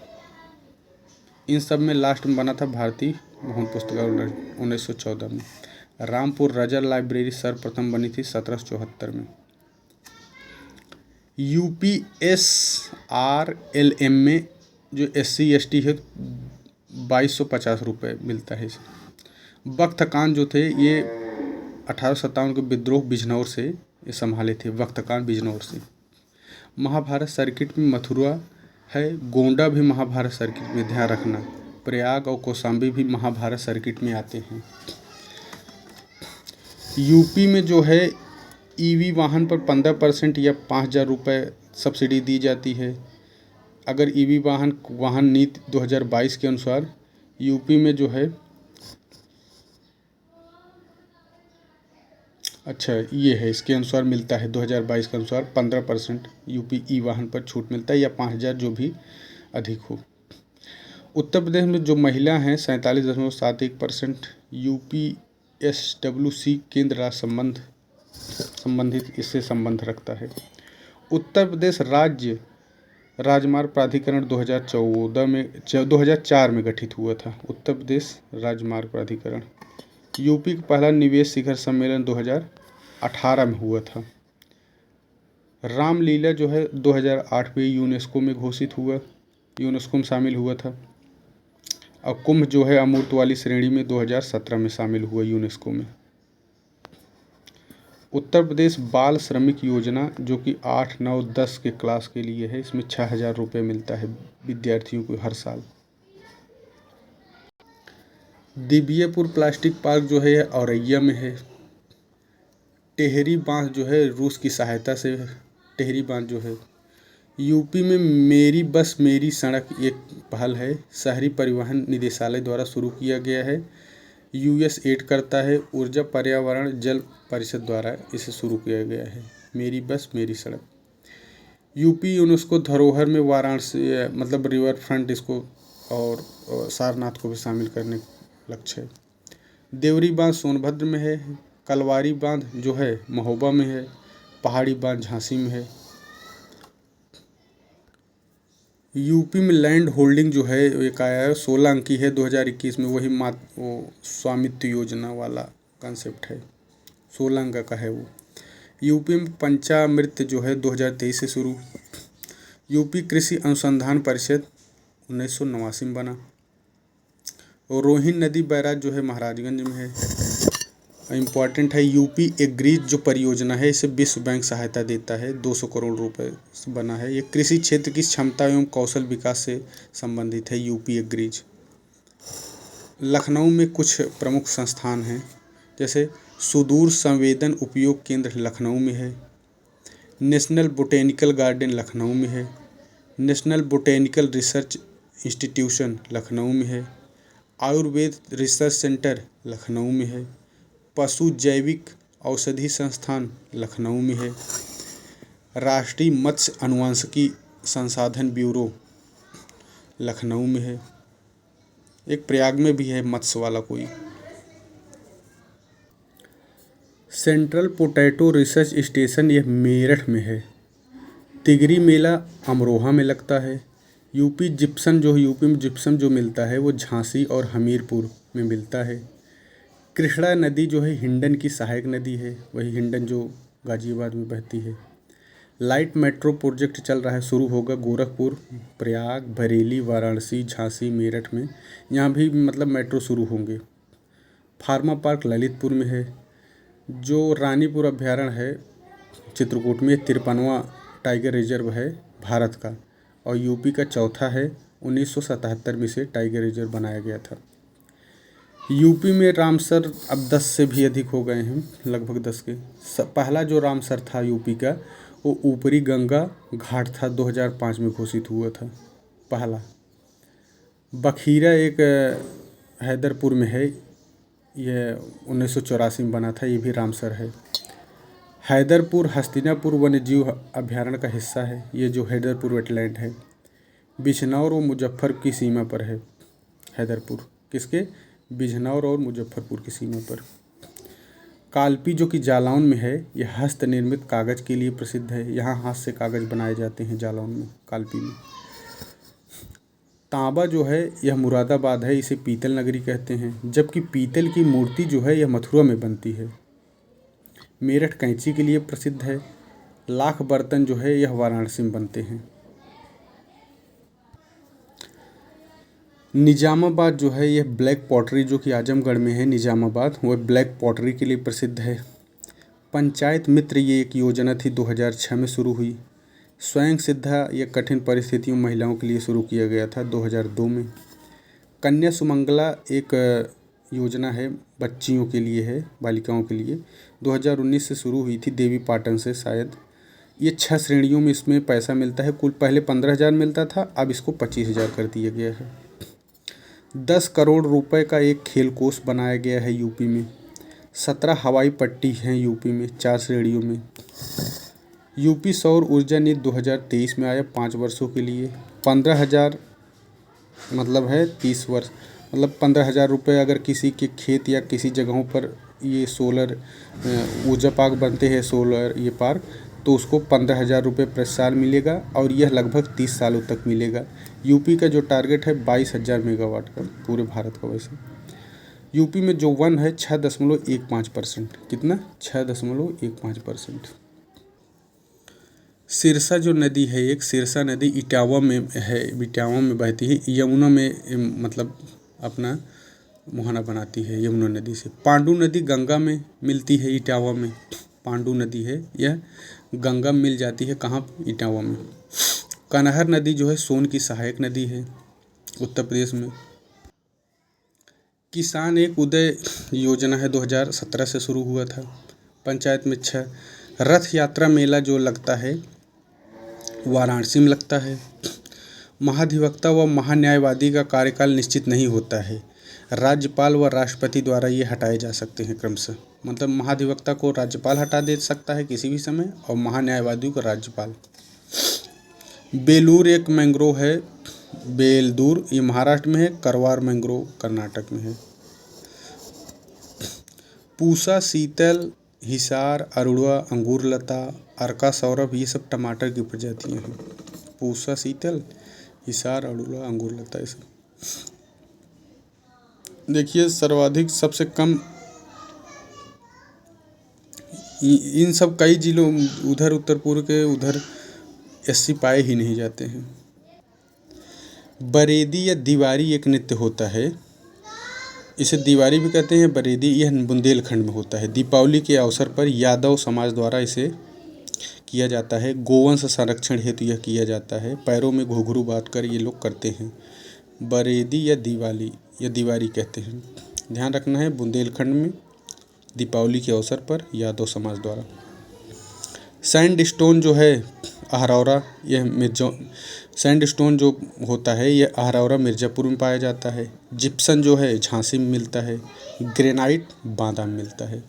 इन सब में लास्ट में बना था भारतीय भवन पुस्तकालय 1914 में। रामपुर रजा लाइब्रेरी सर्वप्रथम बनी थी 1774 में। UPSRLM में जो SC ST है 2250 रुपये मिलता है इसे। बख्त खान जो थे ये 1857 के विद्रोह बिजनौर से ये संभाले थे। बख्त खान बिजनौर से। महाभारत सर्किट में मथुरा है, गोंडा भी महाभारत सर्किट में, ध्यान रखना। प्रयाग और कौशाम्बी भी महाभारत सर्किट में आते हैं। यूपी में जो है EV वाहन पर 15% या 5000 रुपये सब्सिडी दी जाती है। अगर EV वाहन नीति 2022 के अनुसार यूपी में जो है ये है, इसके अनुसार मिलता है 2022 के अनुसार 15% यूपी ई वाहन पर छूट मिलता है, या 5000 जो भी अधिक हो। उत्तर प्रदेश में जो महिला हैं 47.71% UPSWC केंद्र राज्य संबंधित इससे संबंध रखता है। उत्तर प्रदेश राज्य राजमार्ग प्राधिकरण 2004 में गठित हुआ था। उत्तर प्रदेश राजमार्ग प्राधिकरण। यूपी का पहला निवेश शिखर सम्मेलन 2018 में हुआ था। रामलीला जो है 2008 में यूनेस्को में घोषित हुआ, यूनेस्को में शामिल हुआ था। और कुंभ जो है अमूर्त वाली श्रेणी में 2017 में शामिल हुआ यूनेस्को में। उत्तर प्रदेश बाल श्रमिक योजना जो कि 8, 9, 10 के क्लास के लिए है, इसमें 6000 रुपये मिलता है विद्यार्थियों को हर साल। दिबियापुर प्लास्टिक पार्क जो है औरैया में है। टेहरी बांध जो है रूस की सहायता से टेहरी बांध जो है। यूपी में मेरी बस मेरी सड़क एक पहल है, शहरी परिवहन निदेशालय द्वारा शुरू किया गया है। USAID करता है, ऊर्जा पर्यावरण जल परिषद द्वारा इसे शुरू किया गया है। मेरी बस मेरी सड़क। यूपी यूनेस्को धरोहर में वाराणसी मतलब रिवर फ्रंट इसको और सारनाथ को भी शामिल करने का लक्ष्य है। देवरी बांध सोनभद्र में है। कलवारी बांध जो है महोबा में है। पहाड़ी बांध झांसी में है। यूपी में लैंड होल्डिंग जो है एक आया है 16 अंकी है 2021 में, वही वो स्वामित्व योजना वाला कॉन्सेप्ट है, 16 अंक का है वो। यूपी में पंचामृत जो है 2023 से शुरू। यूपी कृषि अनुसंधान परिषद 1989 में बना। और रोहिन नदी बैराज जो है महाराजगंज में है। इम्पॉर्टेंट है यूपी एग्रीज जो परियोजना है इसे विश्व बैंक सहायता देता है, 200 करोड़ रुपए से बना है। ये कृषि क्षेत्र की क्षमता एवं कौशल विकास से संबंधित है यूपी एग्रीज। लखनऊ में कुछ प्रमुख संस्थान हैं, जैसे सुदूर संवेदन उपयोग केंद्र लखनऊ में है। नेशनल बोटेनिकल गार्डन लखनऊ में है। National botanical research institution Lucknow में है। आयुर्वेद रिसर्च सेंटर लखनऊ में है। पशु जैविक औषधि संस्थान लखनऊ में है। राष्ट्रीय मत्स्य अनुवांशिकी संसाधन ब्यूरो लखनऊ में है। एक प्रयाग में भी है मत्स्य वाला कोई। सेंट्रल पोटैटो रिसर्च स्टेशन यह मेरठ में है। तिगरी मेला अमरोहा में लगता है। यूपी में जिप्सम जो मिलता है वो झांसी और हमीरपुर में मिलता है। कृष्णा नदी जो है हिंडन की सहायक नदी है, वही हिंडन जो गाजियाबाद में बहती है। लाइट मेट्रो प्रोजेक्ट चल रहा है, शुरू होगा गोरखपुर, प्रयाग, बरेली, वाराणसी, झांसी, मेरठ में, यहाँ भी मतलब मेट्रो शुरू होंगे। फार्मा पार्क ललितपुर में है। जो रानीपुर अभ्यारण्य है चित्रकूट में 53वां टाइगर रिजर्व है भारत का, और यूपी का चौथा है। 1977 में से टाइगर रिजर्व बनाया गया था। यूपी में रामसर अब 10 से भी अधिक हो गए हैं, लगभग 10 के। पहला जो रामसर था यूपी का वो ऊपरी गंगा घाट था, 2005 में घोषित हुआ था। पहला बखीरा एक हैदरपुर में है, यह 1984 में बना था, ये भी रामसर है। हैदरपुर हस्तिनापुर वन्यजीव अभयारण्य का हिस्सा है, ये जो हैदरपुर वेटलैंड है। बिजनौर और मुजफ्फरपुर की सीमा पर है हैदरपुर, किसके? बिजनौर और मुजफ्फरपुर की सीमा पर। कालपी जो कि जालौन में है, यह हस्त निर्मित कागज़ के लिए प्रसिद्ध है, यहाँ हाथ से कागज़ बनाए जाते हैं जालौन में, कालपी में। तांबा जो है यह मुरादाबाद है, इसे पीतल नगरी कहते हैं, जबकि पीतल की मूर्ति जो है यह मथुरा में बनती है। मेरठ कैंची के लिए प्रसिद्ध है। लाख बर्तन जो है यह वाराणसी में बनते हैं। निजामाबाद जो है यह ब्लैक पॉटरी जो कि आजमगढ़ में है, निजामाबाद, वह ब्लैक पॉटरी के लिए प्रसिद्ध है। पंचायत मित्र ये एक योजना थी, 2006 में शुरू हुई। स्वयं सिद्धा यह कठिन परिस्थितियों में महिलाओं के लिए शुरू किया गया था 2002 में। कन्या सुमंगला एक योजना है, बच्चियों के लिए है, बालिकाओं के लिए, 2019 से शुरू हुई थी, देवी पाटन से शायद। ये 6 श्रेणियों में इसमें पैसा मिलता है, कुल पहले 15,000 मिलता था, अब इसको 25,000 कर दिया गया है। 10 करोड़ रुपए का एक खेल कोष बनाया गया है यूपी में। 17 हवाई पट्टी हैं यूपी में, 4 श्रेणियों में। यूपी सौर ऊर्जा नीति 2023 में आया 5 वर्षों के लिए। 15,000 मतलब है 30 वर्ष, मतलब 15,000 रुपये अगर किसी के खेत या किसी जगहों पर ये सोलर ऊर्जा पार्क बनते हैं, सोलर ये पार्क, तो उसको 15,000 रुपये प्रति साल मिलेगा और यह लगभग 30 सालों तक मिलेगा। यूपी का जो टारगेट है 22,000 मेगावाट का, पूरे भारत का। वैसे यूपी में जो वन है 6.15%, कितना? 6.15%। सिरसा जो नदी है, एक सिरसा नदी इटावा में है, इटावा में बहती है, यमुना में मतलब अपना मुहाना बनाती है यमुना नदी से। पांडू नदी गंगा में मिलती है, इटावा में पांडू नदी है, यह गंगा में मिल जाती है, कहाँ? इटावा में। कनहर नदी जो है सोन की सहायक नदी है, उत्तर प्रदेश में। किसान एक उदय योजना है, 2017 से शुरू हुआ था, पंचायत में 6। रथ यात्रा मेला जो लगता है वाराणसी में लगता है। महाधिवक्ता व महान्यायवादी का कार्यकाल निश्चित नहीं होता है, राज्यपाल व राष्ट्रपति द्वारा ये हटाए जा सकते हैं क्रमशः। मतलब महाधिवक्ता को राज्यपाल हटा दे सकता है किसी भी समय, और महान्यायवादी को राज्यपाल। बेलूर एक मैंग्रोव है, बेलदूर ये महाराष्ट्र में है, करवार मैंग्रोव कर्नाटक में है। पूसा, शीतल, हिसार, अरुणा, अंगूर लता, अर्का सौरभ, ये सब टमाटर की प्रजातियां हैं। पूसा, शीतल, हिसार, अरुणा, अंगूर लता, ये सब। देखिए सर्वाधिक सबसे कम इन सब कई जिलों उधर उत्तर पूर्व के उधर एससी पाए ही नहीं जाते हैं। बरेदी या दीवारी एक नृत्य होता है, इसे दीवारी भी कहते हैं, बरेदी, यह बुंदेलखंड में होता है। दीपावली के अवसर पर यादव समाज द्वारा इसे किया जाता है। गोवंश संरक्षण हेतु यह किया जाता है। पैरों में घुंघरू बांधकर ये लोग करते हैं। बरेदी या दीवारी कहते हैं। ध्यान रखना है, बुंदेलखंड में दीपावली के अवसर पर यादव समाज द्वारा। सैंडस्टोन जो है अहरौरा, यह सैंडस्टोन जो होता है यह अहरौरा मिर्ज़ापुर में पाया जाता है। जिप्सन जो है झांसी में मिलता है। ग्रेनाइट बांदा में मिलता है।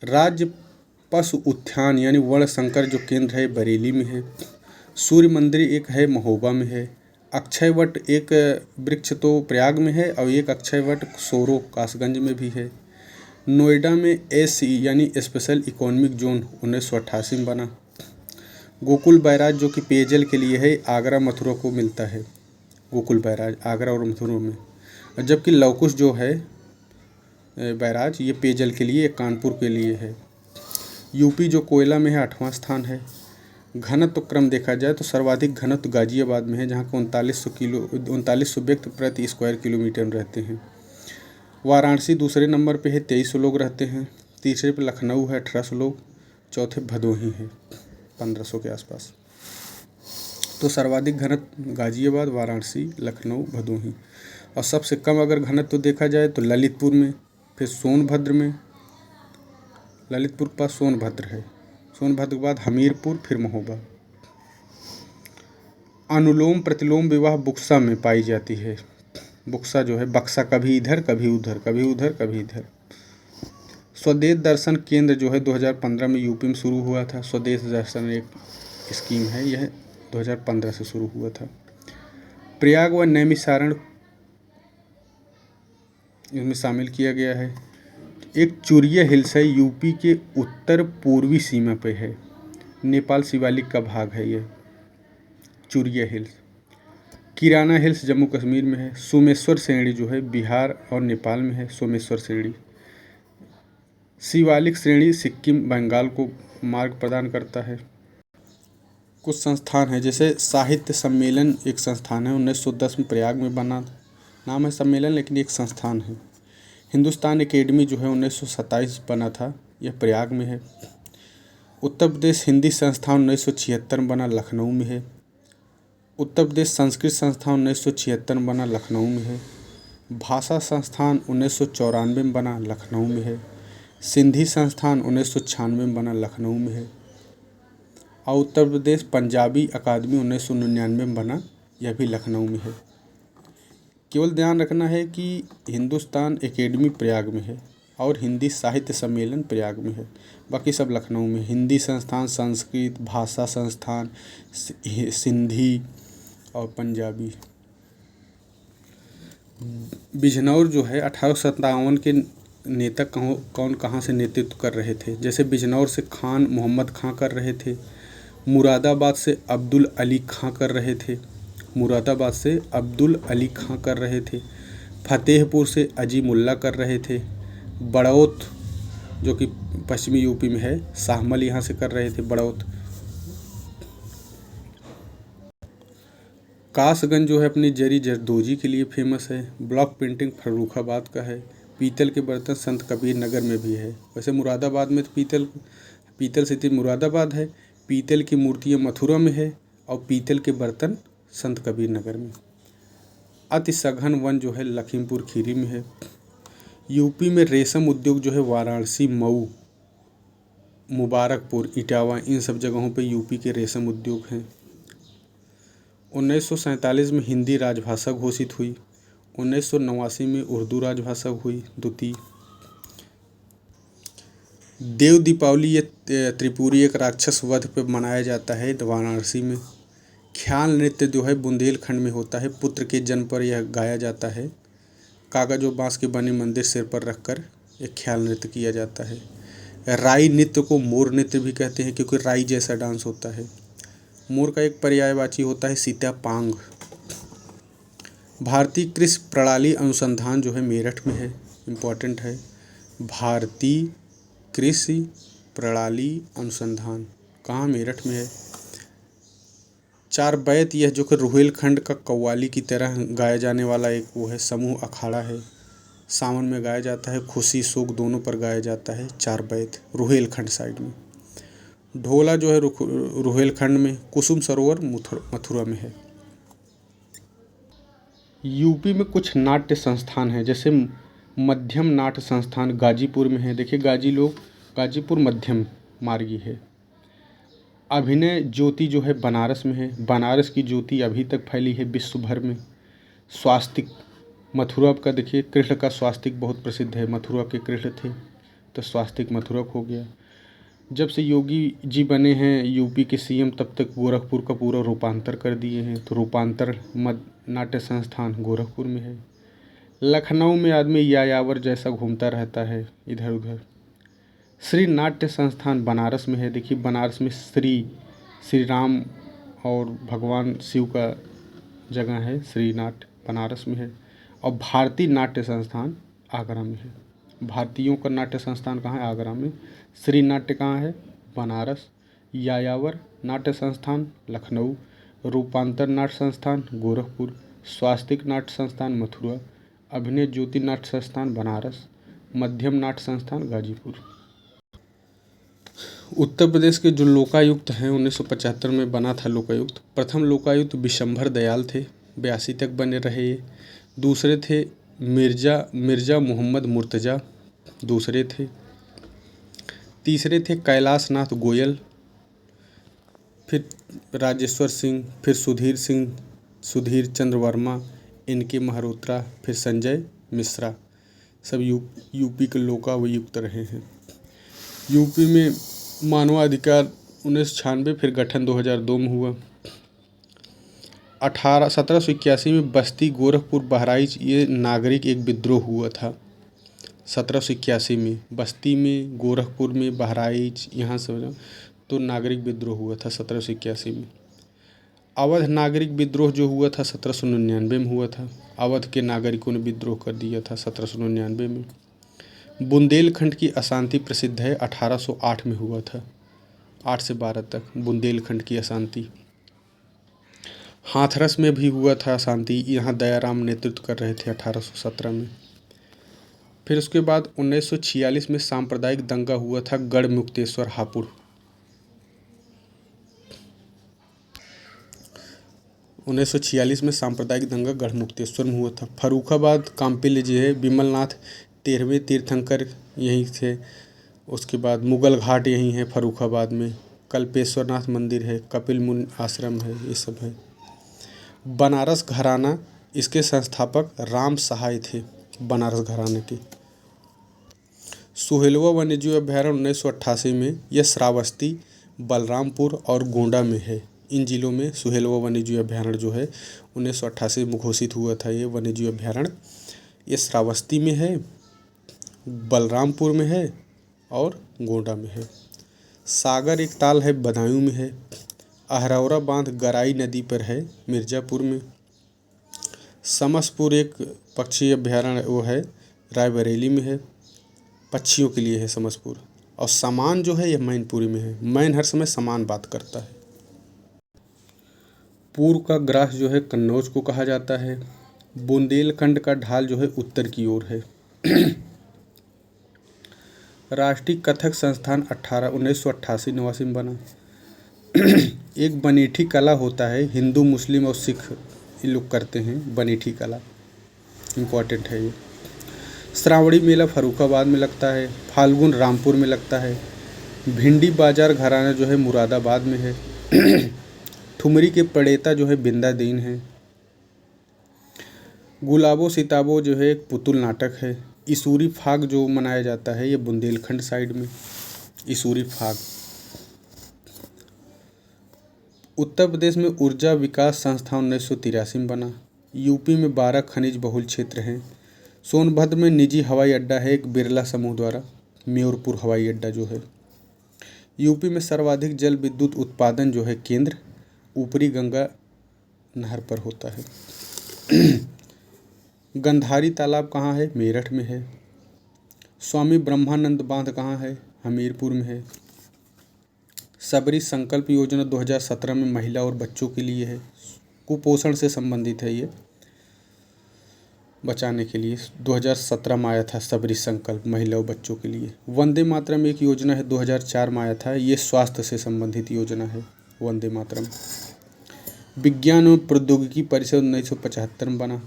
राज्य पशु उद्यान यानी वर्णशंकर जो केंद्र है बरेली में है। सूर्य मंदिर एक है महोबा में है। अक्षय वट एक वृक्ष तो प्रयाग में है और एक अक्षय वट सोरो कासगंज में भी है। नोएडा में एससी यानी स्पेशल इकोनॉमिक जोन 1988 में बना। गोकुल बैराज जो कि पेयजल के लिए है, आगरा मथुरा को मिलता है। गोकुल बैराज आगरा और मथुरा में, जबकि लवकुश जो है बैराज ये पेयजल के लिए, कानपुर के लिए है। यूपी जो कोयला में है 8वां स्थान है। घनत्व क्रम देखा जाए तो सर्वाधिक घनत्व गाजियाबाद में है, जहाँ को 3900 व्यक्ति प्रति स्क्वायर किलोमीटर में रहते हैं। वाराणसी दूसरे नंबर पे है, 2300 लोग रहते हैं। तीसरे पे लखनऊ है, 1800 लोग। चौथे भदोही है, 1500 के आसपास। तो सर्वाधिक घनत्व गाजियाबाद, वाराणसी, लखनऊ, भदोही। और सबसे कम अगर घनत्व देखा जाए तो ललितपुर में, फिर सोनभद्र में। ललितपुर के पास सोनभद्र है, सोनभद्र के बाद हमीरपुर, फिर महोबा। अनुलोम प्रतिलोम विवाह बुक्सा में पाई जाती है। बुक्सा जो है बक्सा कभी इधर कभी उधर, कभी उधर कभी इधर। स्वदेश दर्शन केंद्र जो है 2015 में यूपी में शुरू हुआ था। स्वदेश दर्शन एक स्कीम है, यह 2015 से शुरू हुआ था। प्रयाग व नैमिषारण इसमें शामिल किया गया है। एक चुरिया हिल्स है, यूपी के उत्तर पूर्वी सीमा पे है। नेपाल शिवालिक का भाग है यह चुरिया हिल्स। किराना हिल्स जम्मू कश्मीर में है। सोमेश्वर श्रेणी जो है बिहार और नेपाल में है। सोमेश्वर श्रेणी। शिवालिक श्रेणी सिक्किम बंगाल को मार्ग प्रदान करता है। कुछ संस्थान है, जैसे साहित्य सम्मेलन एक संस्थान है, 1910 में प्रयाग में बना। नाम है सम्मेलन लेकिन एक संस्थान है। हिंदुस्तान एकेडमी जो है 1927 बना था, यह प्रयाग में है। उत्तर प्रदेश हिंदी संस्थान 1976 में बना, लखनऊ में है। उत्तर प्रदेश संस्कृत संस्थान 1976 में बना, लखनऊ में है। भाषा संस्थान 1994 में बना, लखनऊ में है। सिंधी संस्थान 1996 में बना, लखनऊ में है। और उत्तर प्रदेश पंजाबी अकादमी 1999 में बना, यह भी लखनऊ में है। केवल ध्यान रखना है कि हिंदुस्तान एकेडमी प्रयाग में है और हिंदी साहित्य सम्मेलन प्रयाग में है, बाकी सब लखनऊ में। हिंदी संस्थान, संस्कृत भाषा संस्थान, सिंधी और पंजाबी। बिजनौर जो है 1857 के नेता कौन कहाँ से नेतृत्व कर रहे थे, जैसे बिजनौर से खान मोहम्मद खां कर रहे थे। मुरादाबाद से अब्दुल अली खां कर रहे थे। मुरादाबाद से अब्दुल अली खां कर रहे थे। फतेहपुर से अजीमुल्ला कर रहे थे। बड़ौत जो कि पश्चिमी यूपी में है, शाहमल यहाँ से कर रहे थे बड़ौत। कासगंज जो है अपनी जरी जरदोजी के लिए फेमस है। ब्लॉक पेंटिंग फर्रुखाबाद का है। पीतल के बर्तन संत कबीर नगर में भी है। वैसे मुरादाबाद में तो पीतल सिटी मुरादाबाद है, पीतल की मूर्तियाँ मथुरा में है और पीतल के बर्तन संत कबीर नगर में। अति सघन वन जो है लखीमपुर खीरी में है। यूपी में रेशम उद्योग जो है वाराणसी, मऊ, मुबारकपुर, इटावा, इन सब जगहों पे यूपी के रेशम उद्योग हैं। 1947 में हिंदी राजभाषा घोषित हुई। 1989 में उर्दू राजभाषा हुई द्वितीय। देव दीपावली ये त्रिपुरी एक राक्षस वध पे मनाया जाता है वाराणसी में। ख्याल नृत्य जो है बुंदेलखंड में होता है। पुत्र के जन्म पर यह गाया जाता है। कागज और बांस के बने मंदिर सिर पर रखकर एक ख्याल नृत्य किया जाता है। राई नृत्य को मोर नृत्य भी कहते हैं क्योंकि राई जैसा डांस होता है। मोर का एक पर्यायवाची होता है सीता पांग। भारतीय कृषि प्रणाली अनुसंधान जो है मेरठ में है, इम्पोर्टेंट है। भारतीय कृषि प्रणाली अनुसंधान कहाँ, मेरठ में है। चार बैत यह जो कि रुहेलखंड का कव्वाली की तरह गाया जाने वाला एक वो है, समूह अखाड़ा है। सावन में गाया जाता है, खुशी शोक दोनों पर गाया जाता है। चार बैत रुहेलखंड साइड में। ढोला जो है रुहेलखंड में। कुसुम सरोवर मथुरा में है। यूपी में कुछ नाट्य संस्थान हैं, जैसे मध्यम नाट्य संस्थान गाजीपुर में है। देखिए गाजीपुर मध्यम मार्गी है। अभिनय ज्योति जो है बनारस में है। बनारस की ज्योति अभी तक फैली है विश्व भर में। स्वास्तिक मथुरा का देखिए, कृष्ण का स्वास्तिक बहुत प्रसिद्ध है। मथुरा के कृष्ण थे तो स्वास्तिक मथुरा हो गया। जब से योगी जी बने हैं यूपी के सीएम, तब तक गोरखपुर का पूरा रूपांतर कर दिए हैं, तो रूपांतर नाट्य संस्थान गोरखपुर में है। लखनऊ में आदमी यायावर जैसा घूमता रहता है इधर उधर। श्री नाट्य संस्थान बनारस में है। देखिए बनारस में श्री राम और भगवान शिव का जगह है। श्री नाट्य बनारस में है। और भारतीय नाट्य संस्थान आगरा में है। भारतीयों का नाट्य संस्थान कहाँ है, आगरा में। श्री नाट्य कहाँ है, बनारस। यायावर नाट्य संस्थान लखनऊ। रूपांतर नाट्य संस्थान गोरखपुर। स्वास्तिक नाट्य संस्थान मथुरा। अभिनय ज्योति नाट्य संस्थान बनारस। मध्यम नाट्य संस्थान गाजीपुर। उत्तर प्रदेश के जो लोकायुक्त हैं 1975 में बना था लोकायुक्त। प्रथम लोकायुक्त विशंभर दयाल थे, 82 तक बने रहे ये। दूसरे थे मिर्ज़ा मोहम्मद मुर्तज़ा, दूसरे थे। तीसरे थे कैलाश नाथ गोयल। फिर राजेश्वर सिंह, फिर सुधीर सिंह, सुधीर चंद्र वर्मा, इनके मल्होत्रा, फिर संजय मिश्रा, सब यूपी के लोकायुक्त रहे हैं। यूपी में मानवाधिकार 1996, फिर गठन 2002 में हुआ। 1781 में बस्ती, गोरखपुर, बहराइच ये नागरिक एक विद्रोह हुआ था। 1781 में बस्ती में, गोरखपुर में, बहराइच यहाँ सब तो नागरिक विद्रोह हुआ था 1781 में। अवध नागरिक विद्रोह जो हुआ था 1799 में हुआ था। अवध के नागरिकों ने विद्रोह कर दिया था 1799 में। बुंदेलखंड की अशांति प्रसिद्ध है, 1808 में हुआ था। 8 से 12 तक बुंदेलखंड की अशांति। हाथरस में भी हुआ था अशांति, यहाँ दयाराम नेतृत्व कर रहे थे 1817 में। फिर उसके बाद 1946 में सांप्रदायिक दंगा हुआ था गढ़मुक्तेश्वर, हापुड़। 1946 में सांप्रदायिक दंगा गढ़मुक्तेश्वर में हुआ था। फर्रुखाबाद काम्पिल्य जी है, विमलनाथ 13वें तीर्थंकर यहीं थे। उसके बाद मुगल घाट यहीं है फर्रुखाबाद में। कल्पेश्वरनाथ मंदिर है, कपिल मुनि आश्रम है, ये सब है। बनारस घराना, इसके संस्थापक राम सहाय थे, बनारस घराने के। सुहेलवा वन्यजीव अभयारण्य 1988 में, यह श्रावस्ती, बलरामपुर और गोंडा में है। इन जिलों में सुहेलवा वन्यजीव अभयारण्य जो है 1988 में घोषित हुआ था। ये वन्यजीव अभयारण्य ये श्रावस्ती में है, बलरामपुर में है और गोंडा में है। सागर एक ताल है, बदायूं में है। अहरौरा बांध गराई नदी पर है, मिर्ज़ापुर में। समसपुर एक पक्षी अभयारण्य वो है, रायबरेली में है, पक्षियों के लिए है समसपुर। और समान जो है ये मैनपुरी में है। मैन हर समय समान बात करता है। पूर्व का ग्रास जो है कन्नौज को कहा जाता है। बुंदेलखंड का ढाल जो है उत्तर की ओर है। राष्ट्रीय कथक संस्थान 1988 में बना। एक बनेठी कला होता है, हिंदू, मुस्लिम और सिख ये लोग करते हैं बनेठी कला, इम्पॉर्टेंट है ये। श्रावणी मेला फर्रुखाबाद में लगता है। फाल्गुन रामपुर में लगता है। भिंडी बाजार घराना जो है मुरादाबाद में है। ठुमरी के प्रणेता जो है बिंदादीन है। गुलाबो सिताबो जो है एक पुतुल नाटक है। इसूरी फाग जो मनाया जाता है ये बुंदेलखंड साइड में, इसूरी फाग। उत्तर प्रदेश में ऊर्जा विकास संस्थान 1983 में बना। यूपी में 12 खनिज बहुल क्षेत्र हैं। सोनभद्र में निजी हवाई अड्डा है एक बिरला समूह द्वारा, म्योरपुर हवाई अड्डा जो है। यूपी में सर्वाधिक जल विद्युत उत्पादन जो है केंद्र ऊपरी गंगा नहर पर होता है। गंधारी तालाब कहाँ है? मेरठ में है। स्वामी ब्रह्मानंद बांध कहाँ है? हमीरपुर में है। सबरी संकल्प योजना 2017 में महिला और बच्चों के लिए है, कुपोषण से संबंधित है ये, बचाने के लिए 2017 में आया था सबरी संकल्प महिला और बच्चों के लिए। वंदे मातरम एक योजना है 2004 में आया था, ये स्वास्थ्य से संबंधित योजना है वंदे मातरम। विज्ञान और प्रौद्योगिकी परिषद 1975 में बना।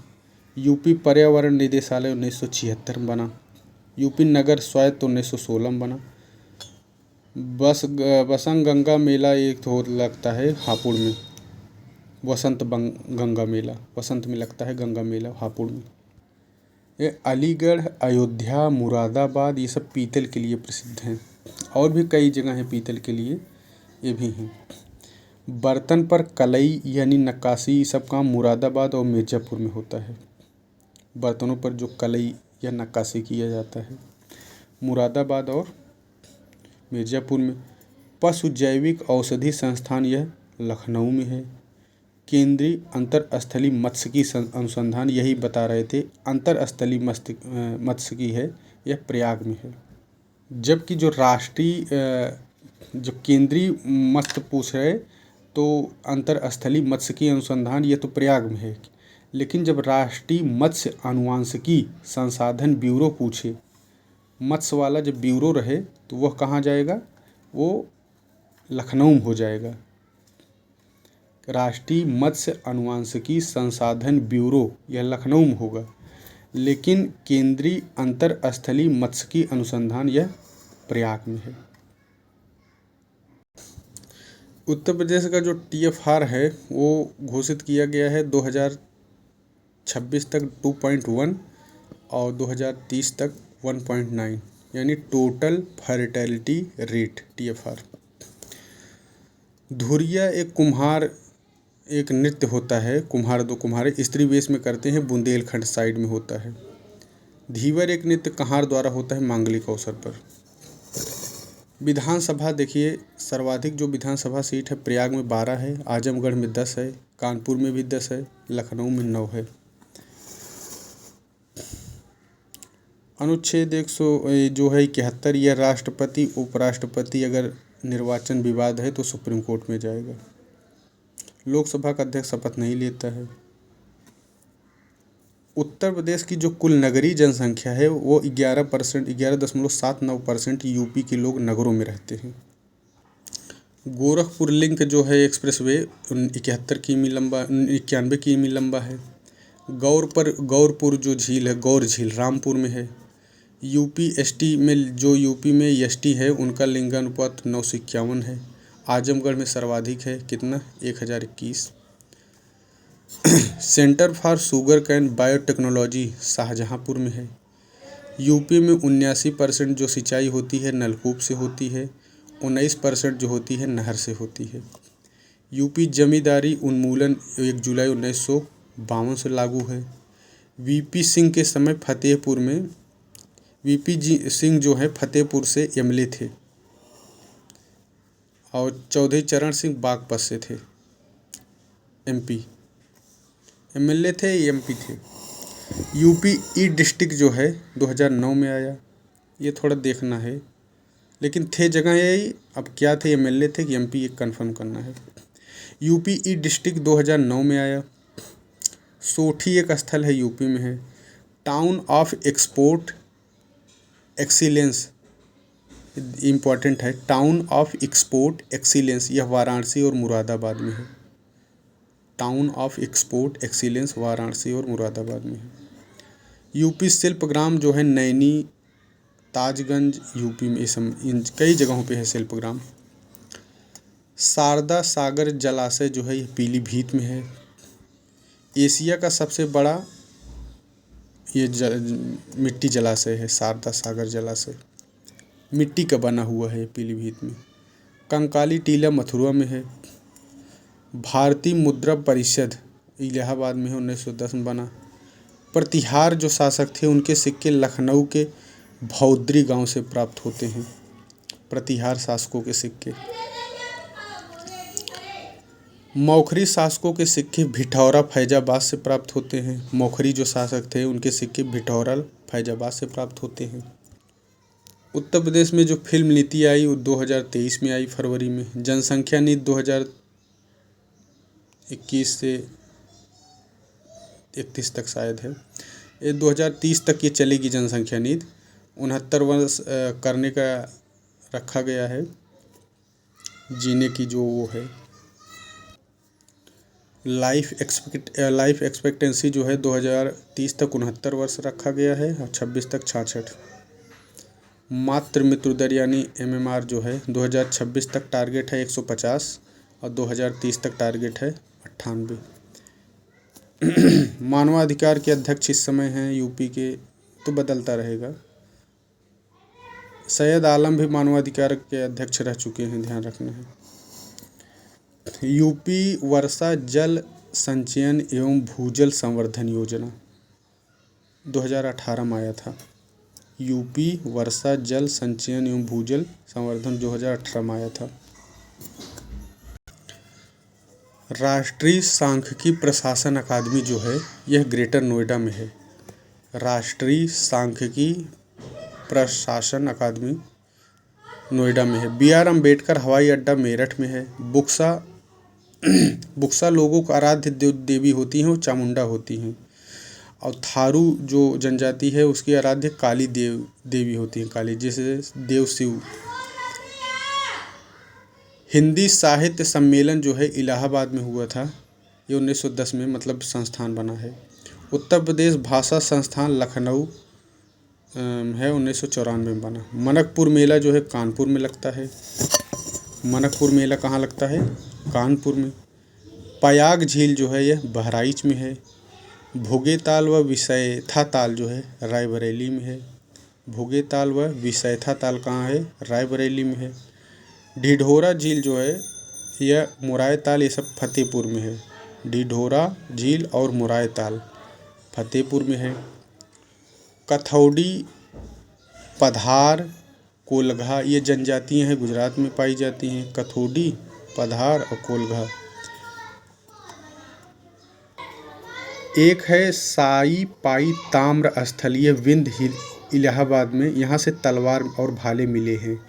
यूपी पर्यावरण निदेशालय 1976 में बना। यूपी नगर स्वायत्त 1916 में बना। बसंत गंगा मेला एक तो लगता है हापुड़ में, गंगा मेला वसंत में लगता है, गंगा मेला हापुड़ में। ये अलीगढ़, अयोध्या, मुरादाबाद ये सब पीतल के लिए प्रसिद्ध हैं। और भी कई जगह हैं पीतल के लिए, ये भी हैं। बर्तन पर कलई यानी नक्काशी सब काम मुरादाबाद और मिर्ज़ापुर में होता है। बर्तनों पर जो कलई या नक्काशी किया जाता है मुरादाबाद और मिर्ज़ापुर में। पशु जैविक औषधि संस्थान यह लखनऊ में है। केंद्रीय अंतरस्थली मत्स्यिकी अनुसंधान, यही बता रहे थे, अंतरस्थली मत्स्यिकी है, यह प्रयाग में है। जबकि जो राष्ट्रीय जो केंद्रीय मत्स्य पूछ रहे तो अंतरस्थली मत्स्यिकी अनुसंधान ये तो प्रयाग में है, लेकिन जब राष्ट्रीय मत्स्य अनुवांशिकी संसाधन ब्यूरो पूछे, मत्स्य वाला जब ब्यूरो रहे तो वह कहाँ जाएगा? वो लखनऊ में हो जाएगा। राष्ट्रीय मत्स्य अनुवांशिकी संसाधन ब्यूरो यह लखनऊ में होगा, लेकिन केंद्रीय अंतरस्थली मत्स्यिकी अनुसंधान यह प्रयाग में है। उत्तर प्रदेश का जो TFR है वो घोषित किया गया है 2026 तक 2.1 और 2030 तक 1.9, यानी टोटल फर्टिलिटी रेट TFR। धुरिया एक नृत्य होता है, कुम्हार दो कुम्हारे स्त्री वेश में करते हैं, बुंदेलखंड साइड में होता है। धीवर एक नृत्य कहार द्वारा होता है मांगलिक अवसर पर। विधानसभा देखिए, सर्वाधिक जो विधानसभा सीट है प्रयाग में 12 है, आजमगढ़ में 10 है, कानपुर में भी 10 है, लखनऊ में 9 है। अनुच्छेद 100 जो है 71, यह राष्ट्रपति उपराष्ट्रपति अगर निर्वाचन विवाद है तो सुप्रीम कोर्ट में जाएगा। लोकसभा का अध्यक्ष शपथ नहीं लेता है। उत्तर प्रदेश की जो कुल नगरीय जनसंख्या है वो 11.79% यूपी के लोग नगरों में रहते हैं। गोरखपुर लिंक जो है एक्सप्रेसवे 91 किमी लंबा 91 किमी लंबा है। गौरपुर जो झील है, गौर झील रामपुर में है। यूपी में एसटी है उनका लिंगानुपात 951 है। आजमगढ़ में सर्वाधिक है, कितना 1021। Centre for sugar cane biotechnology Shahjahanpur में है। यूपी में 79% जो सिंचाई होती है नलकूप से होती है, 19% जो होती है नहर से होती है। यूपी जमींदारी उन्मूलन 1 जुलाई 1952 से लागू है। वीपी सिंह के समय वीपी सिंह जो है फतेहपुर से एमएलए थे और चौधरी चरण सिंह बागपत से थे, एमपी एमएलए थे, एमपी थे। यूपी ई डिस्ट्रिक्ट जो है 2009 में आया, ये थोड़ा देखना है, लेकिन थे जगह यही, अब क्या थे एमएलए थे कि एमपी, ये कंफर्म करना है। यूपी ई डिस्ट्रिक्ट 2009 में आया। सोठी एक स्थल है यूपी में है। Town of export excellence important है, टाउन ऑफ एक्सपोर्ट एक्सीलेंस, यह वाराणसी और मुरादाबाद में है। Town of export excellence Varanasi और मुरादाबाद में है। यूपी शिल्पग्राम जो है नैनी ताजगंज यूपी में, इन कई जगहों पे है शिल्पग्राम। शारदा सागर जलाशय जो है ये पीलीभीत में है। एशिया का सबसे बड़ा ये मिट्टी जलाशय है शारदा सागर जलाशय, मिट्टी का बना हुआ है पीलीभीत में। कंकाली टीला मथुरा में है। भारतीय मुद्रा परिषद इलाहाबाद में है, 1910 में बना। प्रतिहार जो शासक थे उनके सिक्के लखनऊ के भौद्री गांव से प्राप्त होते हैं। प्रतिहार शासकों के सिक्के। मौखरी शासकों के सिक्के भिठौरा फैजाबाद से प्राप्त होते हैं। मौखरी जो शासक थे उनके सिक्के भिठौरा फैजाबाद से प्राप्त होते हैं। उत्तर प्रदेश में जो फिल्म नीति आई वो 2023 में आई फरवरी में। जनसंख्या नीति 2021 से 31 तक शायद है, ये 2030 तक ये चलेगी जनसंख्या नीति। 69 वर्ष करने का रखा गया है जीने की जो वो है। लाइफ एक्सपेक्टेंसी जो है 2030 तक 69 वर्ष रखा गया है और 26 तक 66। मातृ मृत्यु दर यानी MMR जो है 2026 तक टारगेट है 150 और 2030 तक टारगेट है 98। मानवाधिकार के अध्यक्ष इस समय हैं यूपी के, तो बदलता रहेगा। सैयद आलम भी मानवाधिकार के अध्यक्ष रह चुके हैं, ध्यान रखना है। यूपी वर्षा जल संचयन एवं भूजल संवर्धन योजना 2018 में आया था। यूपी वर्षा जल संचयन एवं भूजल संवर्धन 2018 में आया था। राष्ट्रीय सांख्यिकी प्रशासन अकादमी जो है यह ग्रेटर नोएडा में है। राष्ट्रीय सांख्यिकी प्रशासन अकादमी नोएडा में है। BR अम्बेडकर हवाई अड्डा मेरठ में है। बुक्सा लोगों का आराध्य देवी होती हैं, वो चामुंडा होती हैं। और थारू जो जनजाति है उसकी आराध्य काली देवी होती हैं, काली, जैसे देव शिव। हिंदी साहित्य सम्मेलन जो है इलाहाबाद में हुआ था, ये 1910 में मतलब संस्थान बना है। उत्तर प्रदेश भाषा संस्थान लखनऊ है, 1994 में बना। मनकपुर मेला जो है कानपुर में लगता है। मनकपुर मेला कहाँ लगता है? कानपुर में। पयाग झील जो है यह बहराइच में है। भुगे ताल व विसैथा ताल जो है रायबरेली में है। भुगे ताल व विसैथा ताल कहाँ है? रायबरेली में है। ढिढोरा झील जो है यह मुराय ताल, ये सब फतेहपुर में है। ढिढोरा झील और मुराय ताल फतेहपुर में है। कथौड़ी, पधार, कोलघा ये जनजातियाँ हैं, गुजरात में पाई जाती हैं। कथौड़ी, पधार और कोलघा। एक है साई पाई ताम्र स्थल, ये विंध्य हिल इलाहाबाद में, यहाँ से तलवार और भाले मिले हैं।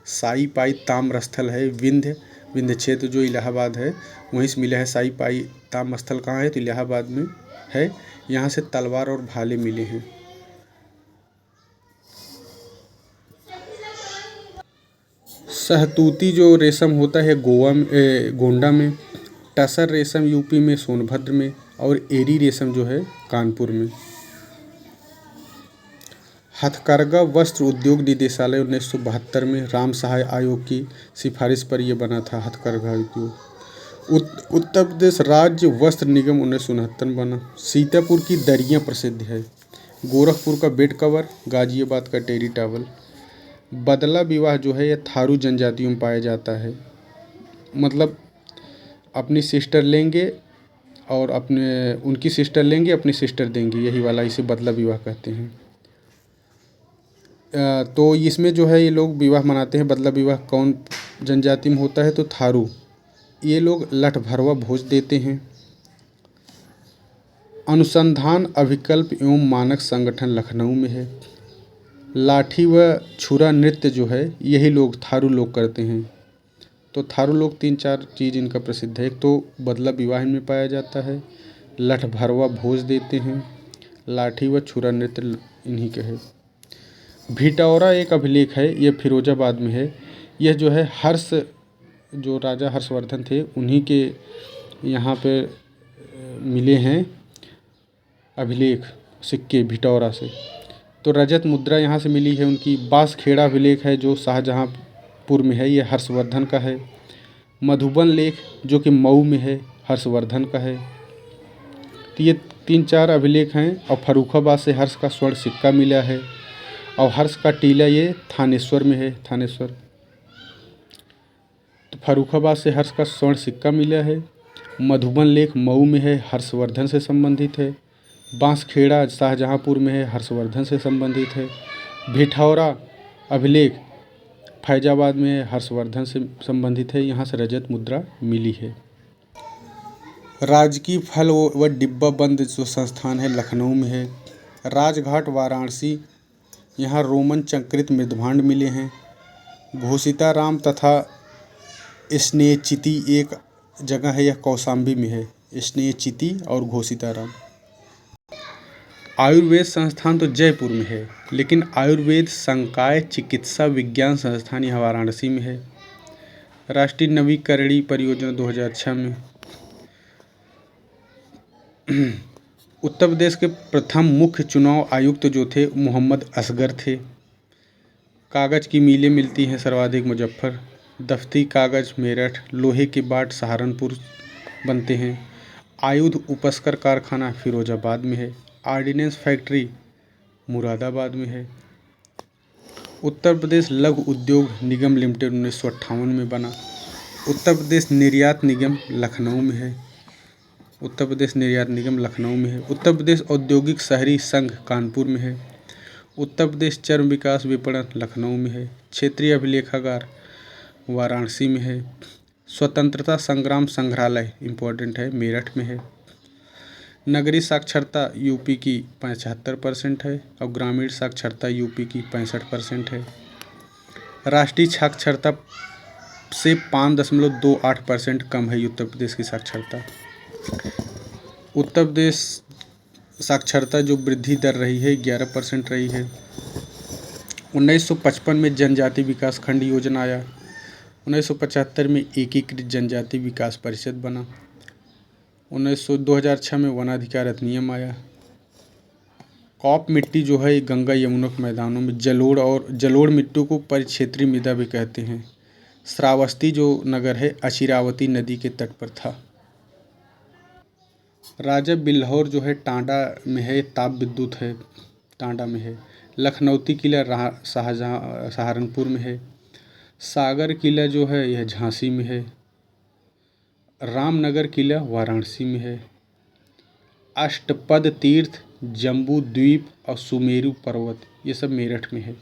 साई पाई ताम्र स्थल है विंध्य क्षेत्र जो इलाहाबाद है वहीं से मिला है। साई पाई ताम्र स्थल कहाँ है? तो इलाहाबाद में है। यहाँ से तलवार और भाले मिले हैं। सहतूती जो रेशम होता है गोंडा में। टसर रेशम यूपी में सोनभद्र में। और एरी रेशम जो है कानपुर में। हथकरघा वस्त्र उद्योग निदेशालय 1972 में राम सहाय आयोग की सिफारिश पर यह बना था। हथकरघा उद्योग। उत्तर प्रदेश राज्य वस्त्र निगम 1969 में बना। सीतापुर की दरियाँ प्रसिद्ध है। गोरखपुर का बेड कवर, गाजियाबाद का टेरी टावल। बदला विवाह जो है यह थारू जनजातियों में पाया जाता है। मतलब अपनी सिस्टर लेंगे और उनकी सिस्टर लेंगे, अपनी सिस्टर देंगे, यही वाला, इसे बदला विवाह कहते हैं। तो इसमें जो है ये लोग विवाह मनाते हैं। बदला विवाह कौन जनजाति में होता है? तो थारू। ये लोग लठ भरवा भोज देते हैं। अनुसंधान अभिकल्प एवं मानक संगठन लखनऊ में है। लाठी व छुरा नृत्य जो है यही लोग थारू लोग करते हैं। तो थारू लोग 3-4 चीज़ इनका प्रसिद्ध है। एक तो बदला विवाह में पाया जाता है, लठ भरवा भोज देते हैं, लाठी व छुरा नृत्य इन्हीं के है। भिटौरा एक अभिलेख है, यह फिरोजाबाद में है। यह जो है जो राजा हर्षवर्धन थे उन्हीं के यहाँ पे मिले हैं अभिलेख, सिक्के भिटौरा से। तो रजत मुद्रा यहाँ से मिली है उनकी। बांसखेड़ा अभिलेख है जो शाहजहाँपुर में है, ये हर्षवर्धन का है। मधुबन लेख जो कि मऊ में है, हर्षवर्धन का है। तो ये 3-4 अभिलेख हैं। और फर्रुखाबाद से हर्ष का स्वर्ण सिक्का मिला है। और हर्ष का टीला ये थानेश्वर में है, थानेश्वर। तो फर्रुखाबाद से हर्ष का स्वर्ण सिक्का मिला है। मधुबन लेख मऊ में है, हर्षवर्धन से संबंधित है। बांसखेड़ा शाहजहाँपुर में है, हर्षवर्धन से संबंधित है। भिठौरा अभिलेख फैजाबाद में है, हर्षवर्धन से संबंधित है। यहाँ से रजत मुद्रा मिली है। राजकीय फल व डिब्बा बंद जो संस्थान है लखनऊ में है। राजघाट वाराणसी, यहाँ रोमन चंक्रित मृदभांड मिले हैं। घोषिताराम तथा स्नेहचिति एक जगह है, यह कौशाम्बी में है। स्नेहचिति और घोषिताराम। आयुर्वेद संस्थान तो जयपुर में है, लेकिन आयुर्वेद संकाय चिकित्सा विज्ञान संस्थान यहाँ वाराणसी में है। राष्ट्रीय नवीकरणीय परियोजना 2006 में। उत्तर प्रदेश के प्रथम मुख्य चुनाव आयुक्त जो थे मोहम्मद असगर थे। कागज़ की मिलें मिलती हैं सर्वाधिक मुजफ्फर। दफ्ती कागज़ मेरठ, लोहे के बाट सहारनपुर बनते हैं। आयुध उपस्कर कारखाना फिरोजाबाद में है। आर्डिनेंस फैक्ट्री मुरादाबाद में है। उत्तर प्रदेश लघु उद्योग निगम लिमिटेड 1958 में बना। उत्तर प्रदेश निर्यात निगम लखनऊ में है। उत्तर प्रदेश निर्यात निगम लखनऊ में है। उत्तर प्रदेश औद्योगिक शहरी संघ कानपुर में है। उत्तर प्रदेश चर्म विकास विपणन लखनऊ में है। क्षेत्रीय अभिलेखागार वाराणसी में है। स्वतंत्रता संग्राम संग्रहालय इम्पोर्टेंट है, मेरठ में है। नगरीय साक्षरता यूपी की 75% है और ग्रामीण साक्षरता यूपी की 65% है। राष्ट्रीय साक्षरता से 5.28% कम है उत्तर प्रदेश की साक्षरता। उत्तर प्रदेश साक्षरता जो वृद्धि दर रही है 11% रही है। 1955 में जनजाति विकास खंड योजना आया। 1975 में एकीकृत जनजाति विकास परिषद बना। 2006 में वनाधिकार अधिनियम आया। कॉप मिट्टी जो है गंगा यमुना के मैदानों में जलोढ़ मिट्टी को परिक्षेत्रीय मृदा भी कहते हैं। श्रावस्ती जो नगर है अचिरावती नदी के तट पर था। राजा बिल्हौर जो है टांडा में है, ताप विद्युत है, टांडा में है। लखनौती किला शाहजहाँ सहारनपुर में है। सागर किला जो है यह झांसी में है। रामनगर किला वाराणसी में है। अष्टपद तीर्थ, जम्बू द्वीप और सुमेरु पर्वत ये सब मेरठ में है।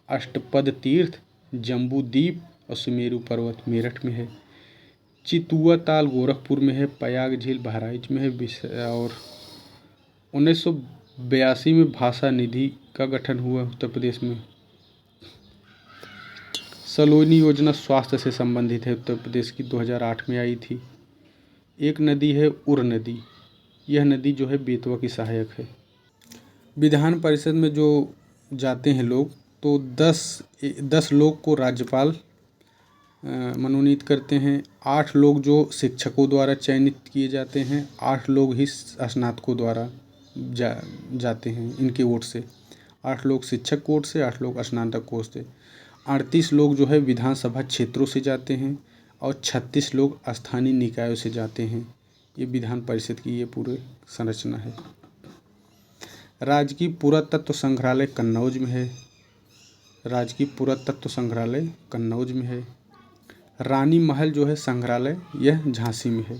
अष्टपद तीर्थ, जम्बू द्वीप और सुमेरु पर्वत मेरठ में है। चितुआ ताल गोरखपुर में है। प्रयाग झील बहराइच में है। और 1982 में भाषा निधि का गठन हुआ उत्तर प्रदेश में। सलोनी योजना स्वास्थ्य से संबंधित है, उत्तर प्रदेश की 2008 में आई थी। एक नदी है उर नदी, यह नदी जो है बेतवा की सहायक है। विधान परिषद में जो जाते हैं लोग तो 10 लोग को राज्यपाल मनोनीत करते हैं। 8 लोग जो शिक्षकों द्वारा चयनित किए जाते हैं, 8 लोग ही स्नातकों द्वारा जाते हैं इनके वोट से। 8 लोग शिक्षक कोट से, 8 लोग स्नातक कोट से। 38 लोग जो है विधानसभा क्षेत्रों से जाते हैं और 36 लोग स्थानीय निकायों से जाते हैं। ये विधान परिषद की ये पूरे संरचना है। राजकीय पुरातत्व संग्रहालय कन्नौज में है। राजकीय पुरातत्व संग्रहालय कन्नौज में है। रानी महल जो है संग्रहालय यह झांसी में है।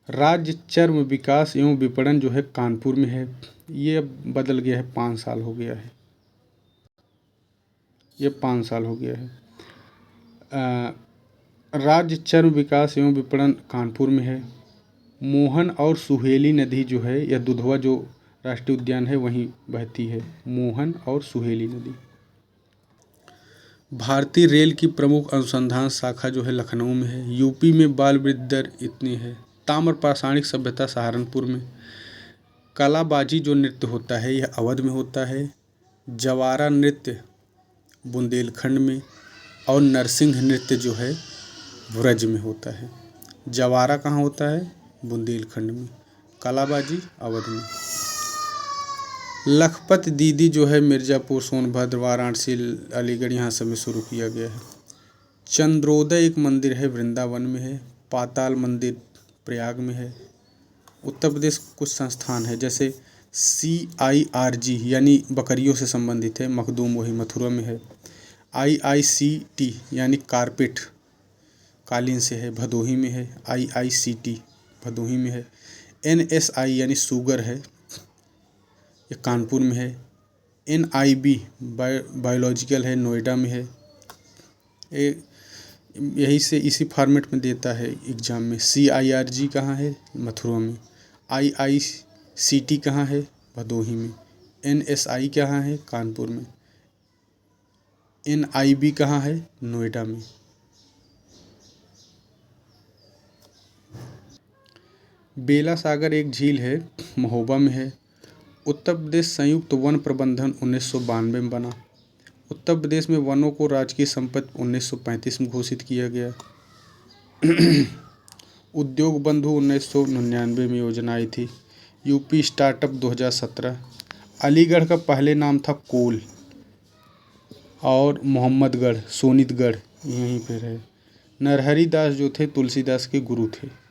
राज्य चर्म विकास एवं विपणन जो है कानपुर में है। ये बदल गया है, 5 साल हो गया है। ये 5 साल हो गया है। राज्य चर्म विकास एवं विपणन कानपुर में है। मोहन और सुहेली नदी जो है यह दुधवा जो राष्ट्रीय उद्यान है वहीं बहती है। मोहन और सुहेली नदी। भारतीय रेल की प्रमुख अनुसंधान शाखा जो है लखनऊ में है। यूपी में बाल वृद्धि दर इतनी है। ताम्र पाषाणिक सभ्यता सहारनपुर में। कलाबाजी जो नृत्य होता है यह अवध में होता है। जवारा नृत्य बुंदेलखंड में और नरसिंह नृत्य जो है ब्रज में होता है। जवारा कहाँ होता है? बुंदेलखंड में। कलाबाजी अवध में। लखपत दीदी जो है मिर्ज़ापुर, सोनभद्र, वाराणसी, अलीगढ़ यहाँ सब में शुरू किया गया है। चंद्रोदय एक मंदिर है वृंदावन में है। पाताल मंदिर प्रयाग में है। उत्तर प्रदेश कुछ संस्थान है जैसे CIRG यानी बकरियों से संबंधित है, मखदूम वही मथुरा में है। IICT यानी कारपेट कालीन से है, भदोही में है। IICT भदोही में है। NSI यानी शुगर है, ये कानपुर में है। NIB बायोलॉजिकल है, नोएडा में है। यही से इसी फॉर्मेट में देता है एग्ज़ाम में। CIRG कहाँ है? मथुरा में। IICT कहाँ है? भदोही में। NSI कहाँ है? कानपुर में। NIB कहाँ है? नोएडा में। बेला सागर एक झील है, महोबा में है। उत्तर प्रदेश संयुक्त वन प्रबंधन 1992 में बना। उत्तर प्रदेश में वनों को राजकीय संपत्ति 1935 में घोषित किया गया। उद्योग बंधु 1999 में योजना आई थी। UP startup 2017। अलीगढ़ का पहले नाम था कोल और मोहम्मदगढ़, सोनितगढ़ यहीं पर है। नरहरि दास जो थे तुलसीदास के गुरु थे।